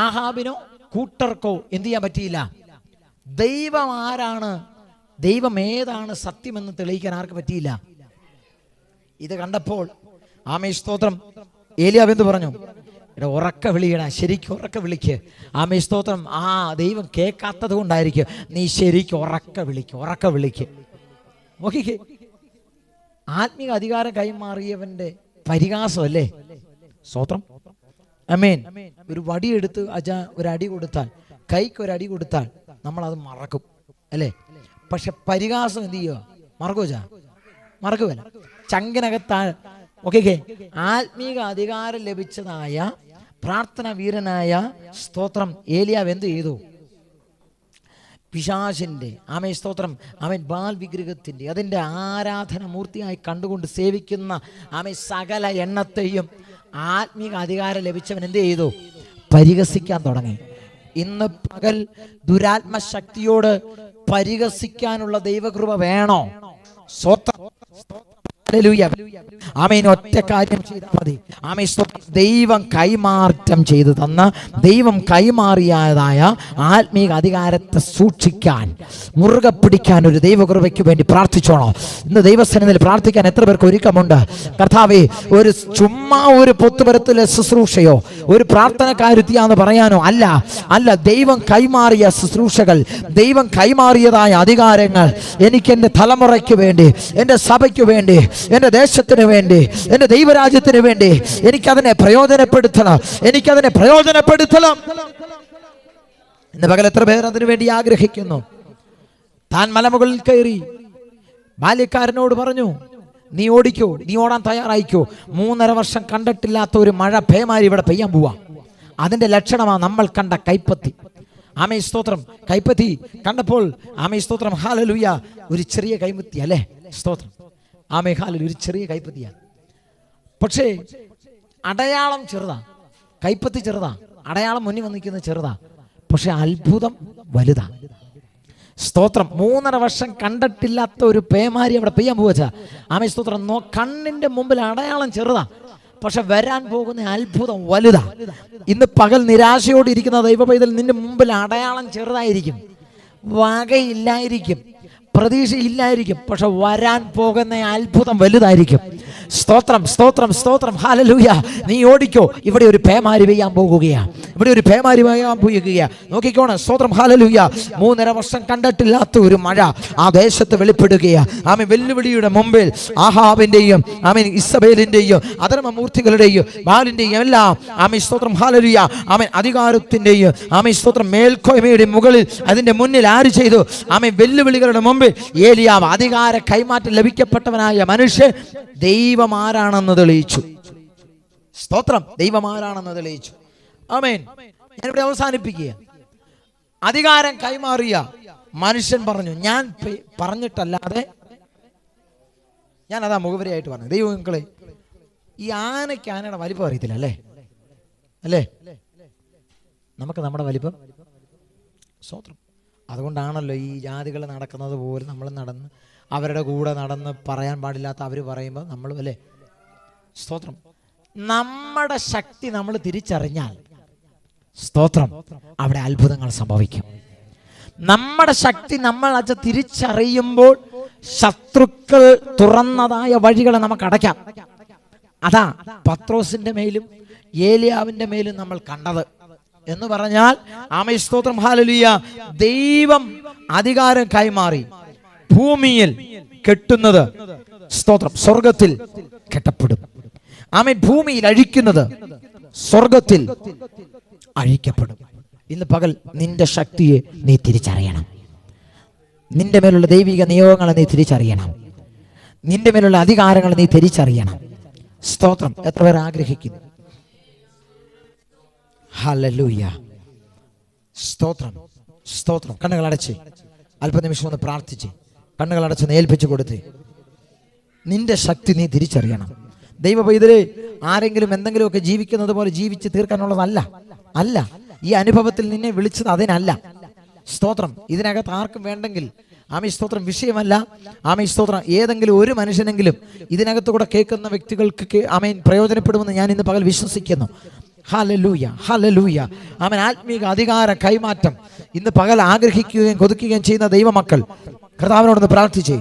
ആഹാബിനോ കൂട്ടർക്കോ എന്ത് ചെയ്യാൻ പറ്റിയില്ല. ദൈവം ആരാണ്, ദൈവം ഏതാണ് സത്യമെന്ന് തെളിയിക്കാൻ ആർക്ക് പറ്റിയില്ല. ഇത് കണ്ടപ്പോൾ ആമേൻ സ്തോത്രം ഏലിയാവ് എന്ത് പറഞ്ഞു? എടാ, ഉറക്ക വിളിയടാ, ശരിക്കും ഉറക്ക വിളിക്ക്. ആമേൻ സ്തോത്രം. ആ ദൈവം കേൾക്കാത്തത് കൊണ്ടായിരിക്കും, നീ ശരിക്കും ഉറക്ക വിളിക്ക്. നോക്കിക്കേ, ആത്മീക അധികാരം കൈമാറിയവന്റെ പരിഹാസമല്ലേ സ്തോത്രം. ആമേൻ. ഒരു വടിയെടുത്ത് ഒരു അടി കൊടുത്താൽ, കൈക്ക് ഒരു അടി കൊടുത്താൽ നമ്മളത് മറക്കും അല്ലേ? പക്ഷെ പരിഹാസം എന്ത് ചെയ്യുക? മറക്കുമല്ല. ചങ്കിനകത്താ. ഓക്കെ, ആത്മീക അധികാരം ലഭിച്ചതായ പ്രാർത്ഥന വീരനായ സ്തോത്രം ഏലിയാവ് എന്ത് ചെയ്തു? പിശാചിന്റെ ആമേൻ സ്തോത്രം ആമേൻ ബാൽ വിഗ്രഹത്തിന്റെ അതിൻ്റെ ആരാധന മൂർത്തിയായി കണ്ടുകൊണ്ട് സേവിക്കുന്ന ആമേൻ സകല എണ്ണത്തെയും ആത്മീക അധികാരം ലഭിച്ചവൻ എന്ത് ചെയ്തു? പരിഹസിക്കാൻ തുടങ്ങി. ഇന്ന് പകൽ ദുരാത്മശക്തിയോട് പരിഹസിക്കാനുള്ള ദൈവകൃപ വേണോ? സ്തോത്രം. ആമേൻ. ഒറ്റ കാര്യം ചെയ്താൽ മതി. ആമേൻ. ദൈവം കൈമാറ്റം ചെയ്തു തന്ന, ദൈവം കൈമാറിയതായ ആത്മീക അധികാരത്തെ സൂക്ഷിക്കാൻ, മുറുകെ പിടിക്കാൻ ഒരു ദൈവകൃപയ്ക്ക് വേണ്ടി പ്രാർത്ഥിച്ചോണോ? ഇന്ന് ദൈവസന്നിധിയിൽ പ്രാർത്ഥിക്കാൻ എത്ര പേർക്ക് ഒരുക്കമുണ്ട്? കർത്താവേ, ഒരു ചുമ്മാ ഒരു പൊത്തുപരത്തിലെ ശുശ്രൂഷയോ ഒരു പ്രാർത്ഥനക്കാരുത്തിയാന്ന് പറയാനോ അല്ല. ദൈവം കൈമാറിയ ശുശ്രൂഷകൾ, ദൈവം കൈമാറിയതായ അധികാരങ്ങൾ എനിക്ക് എൻ്റെ തലമുറയ്ക്ക് വേണ്ടി, എൻ്റെ സഭയ്ക്ക് വേണ്ടി, എൻ്റെ ദേശത്തിന് വേണ്ടി, എൻ്റെ ദൈവരാജ്യത്തിന് വേണ്ടി എനിക്കതിനെ പ്രയോജനപ്പെടുത്തണം. ഇന്ന് പകൽ എത്ര പേർ അതിനു വേണ്ടി ആഗ്രഹിക്കുന്നു? താൻ മലമുകളിൽ കയറി ബാല്യക്കാരനോട് പറഞ്ഞു, നീ ഓടിക്കോ, നീ ഓടാൻ തയ്യാറായിക്കോ. 3.5 വർഷം കണ്ടിട്ടില്ലാത്ത ഒരു മഴ പേമാരി ഇവിടെ പെയ്യാൻ പോവാ. അതിന്റെ ലക്ഷണമാണ് നമ്മൾ കണ്ട കൈപ്പത്തി. ആമേൻ സ്തോത്രം. കൈപ്പത്തി കണ്ടപ്പോൾ ആമേൻ സ്തോത്രം ഹല്ലേലൂയ, ഒരു ചെറിയ കൈപ്പത്തി അല്ലേ? സ്തോത്രം. ആമേൻ ഹല്ലേലൂയ, ഒരു ചെറിയ കൈപ്പത്തിയാ. പക്ഷേ അടയാളം ചെറുതാ, കൈപ്പത്തി ചെറുതാ, അടയാളം മുന്നിൽ വന്നിരിക്കുന്നത് ചെറുതാ, പക്ഷെ അത്ഭുതം വലുതാ. സ്തോത്രം. 3.5 വർഷം കണ്ടിട്ടില്ലാത്ത ഒരു പേമാരി അവിടെ പെയ്യാൻ പോവച്ചാ. ആമേൻ സ്തോത്രം. കണ്ണിന്റെ മുമ്പിൽ അടയാളം ചെറുതാ, പക്ഷെ വരാൻ പോകുന്ന അത്ഭുതം വലുതാ. ഇന്ന് പകൽ നിരാശയോടെ ഇരിക്കുന്ന ദൈവപൈതൽ, നിന്റെ മുമ്പിൽ അടയാളം ചെറുതായിരിക്കും, വകയില്ലായിരിക്കും, പ്രതീക്ഷയില്ലായിരിക്കും, പക്ഷെ വരാൻ പോകുന്ന അത്ഭുതം വലുതായിരിക്കും. സ്തോത്രം, സ്തോത്രം, സ്തോത്രം. ഹല്ലേലൂയ. നീ ഓടിക്കോ, ഇവിടെ ഒരു പേമാരി പെയ്യാൻ പോകുകയാണ്, നോക്കിക്കോണം. സ്തോത്രം. ഹല്ലേലൂയ. 3.5 വർഷം കണ്ടിട്ടില്ലാത്ത ഒരു മഴ ആ ദേശത്ത് വെളിപ്പെടുകയാണ്. ആമേൻ. വെല്ലുവിളിയുടെ മുമ്പിൽ ആഹാബിന്റെയും ആമേൻ ഇസബേലിന്റെയും അധർമ്മമൂർത്തികളുടെയും ബാലിന്റെയും എല്ലാം ആമേൻ സ്തോത്രം ഹല്ലേലൂയ ആമേൻ അധികാരത്തിന്റെയും ആമേൻ സ്തോത്രം മേൽക്കോയ്മയുടെ മുകളിൽ അതിന്റെ മുന്നിൽ ആര് ചെയ്തു? ആമേൻ വെല്ലുവിളികളുടെ മുമ്പിൽ ഏലിയാവ് അധികാര കൈമാറ്റം ലഭിക്കപ്പെട്ടവനായ മനുഷ്യൻ ദൈവം ആരാണെന്ന് തെളിയിച്ചു. സ്തോത്രം. ദൈവം ആരാണെന്ന് തെളിയിച്ചു. ആമേൻ. ഞാനിവിടെ അവസാനിപ്പിക്കുക. അധികാരം കൈമാറിയ മനുഷ്യൻ പറഞ്ഞു, ഞാൻ പറഞ്ഞിട്ടല്ലാതെ, ഞാൻ അതാ മുഖവരിയായിട്ട് പറഞ്ഞു. ദൈവങ്ങളെ, ഈ ആനയുടെ വലിപ്പം അറിയത്തില്ല അല്ലേ? നമുക്ക് നമ്മുടെ വലിപ്പം. സ്തോത്രം. അതുകൊണ്ടാണല്ലോ ഈ ജാതികൾ നടക്കുന്നത് പോലെ നമ്മൾ നടന്ന് അവരുടെ കൂടെ നടന്ന് പറയാൻ പാടില്ലാത്ത അവർ പറയുമ്പോൾ നമ്മൾ അല്ലേ? സ്തോത്രം. നമ്മുടെ ശക്തി നമ്മൾ തിരിച്ചറിഞ്ഞാൽ സ്തോത്രം അവിടെ അത്ഭുതങ്ങൾ സംഭവിക്കും. നമ്മുടെ ശക്തി നമ്മൾ തിരിച്ചറിയുമ്പോൾ ശത്രുക്കൾ തുറന്നതായ വഴികളെ നമുക്ക് അടയ്ക്കാം. അതാ പത്രോസിന്റെ മേലും ഏലിയാവിന്റെ മേലും നമ്മൾ കണ്ടത്. എന്ന് പറഞ്ഞാൽ ആമേൻ സ്തോത്രം ഹല്ലേലൂയ, ദൈവം അധികാരം കൈമാറി ഭൂമിയിൽ കെട്ടുന്നത് സ്തോത്രം സ്വർഗത്തിൽ കെട്ടപ്പെടും. ആമേൻ ഭൂമിയിൽ അഴിക്കുന്നത് സ്വർഗത്തിൽ അഴിക്കപ്പെടും. ഇന്ന് പകൽ നിന്റെ ശക്തിയെ നീ തിരിച്ചറിയണം. നിന്റെ മേലുള്ള ദൈവിക നിയോഗങ്ങളെ നീ തിരിച്ചറിയണം. നിന്റെ മേലുള്ള അധികാരങ്ങൾ നീ തിരിച്ചറിയണം. സ്തോത്രം. എത്ര പേർ ആഗ്രഹിക്കുന്നു? ഹല്ലേലൂയ. സ്തോത്രം, സ്തോത്രം. കണ്ണുകൾ അടച്ച് അല്പനിമിഷം ഒന്ന് പ്രാർത്ഥിച്ച്, കണ്ണുകൾ അടച്ചൊന്ന് ഏൽപ്പിച്ചു കൊടുത്ത്, നിന്റെ ശക്തി നീ തിരിച്ചറിയണം. ദൈവ പൈതലേ, ആരെങ്കിലും എന്തെങ്കിലുമൊക്കെ ജീവിക്കുന്നത് പോലെ ജീവിച്ച് തീർക്കാനുള്ളതല്ല. അല്ല, ഈ അനുഭവത്തിൽ നിന്നെ വിളിച്ചത് അതിനല്ല. സ്തോത്രം. ഇതിനകത്ത് ആർക്കും വേണ്ടെങ്കിൽ ആമേൻ സ്തോത്രം വിഷയമല്ല. ആമേൻ സ്തോത്രം. ഏതെങ്കിലും ഒരു മനുഷ്യനെങ്കിലും ഇതിനകത്ത് കൂടെ കേൾക്കുന്ന വ്യക്തികൾക്ക് ആമേൻ പ്രയോജനപ്പെടുമെന്ന് ഞാൻ ഇന്ന് പകൽ വിശ്വസിക്കുന്നു. ഹല്ലേലൂയ, ഹല്ലേലൂയ. ആമേൻ. ആത്മീക അധികാര കൈമാറ്റം ഇന്ന് പകൽ ആഗ്രഹിക്കുകയും കൊതിക്കുകയും ചെയ്യുന്ന ദൈവമക്കൾ കർത്താവിനോടൊന്ന് പ്രാർത്ഥിച്ചേ.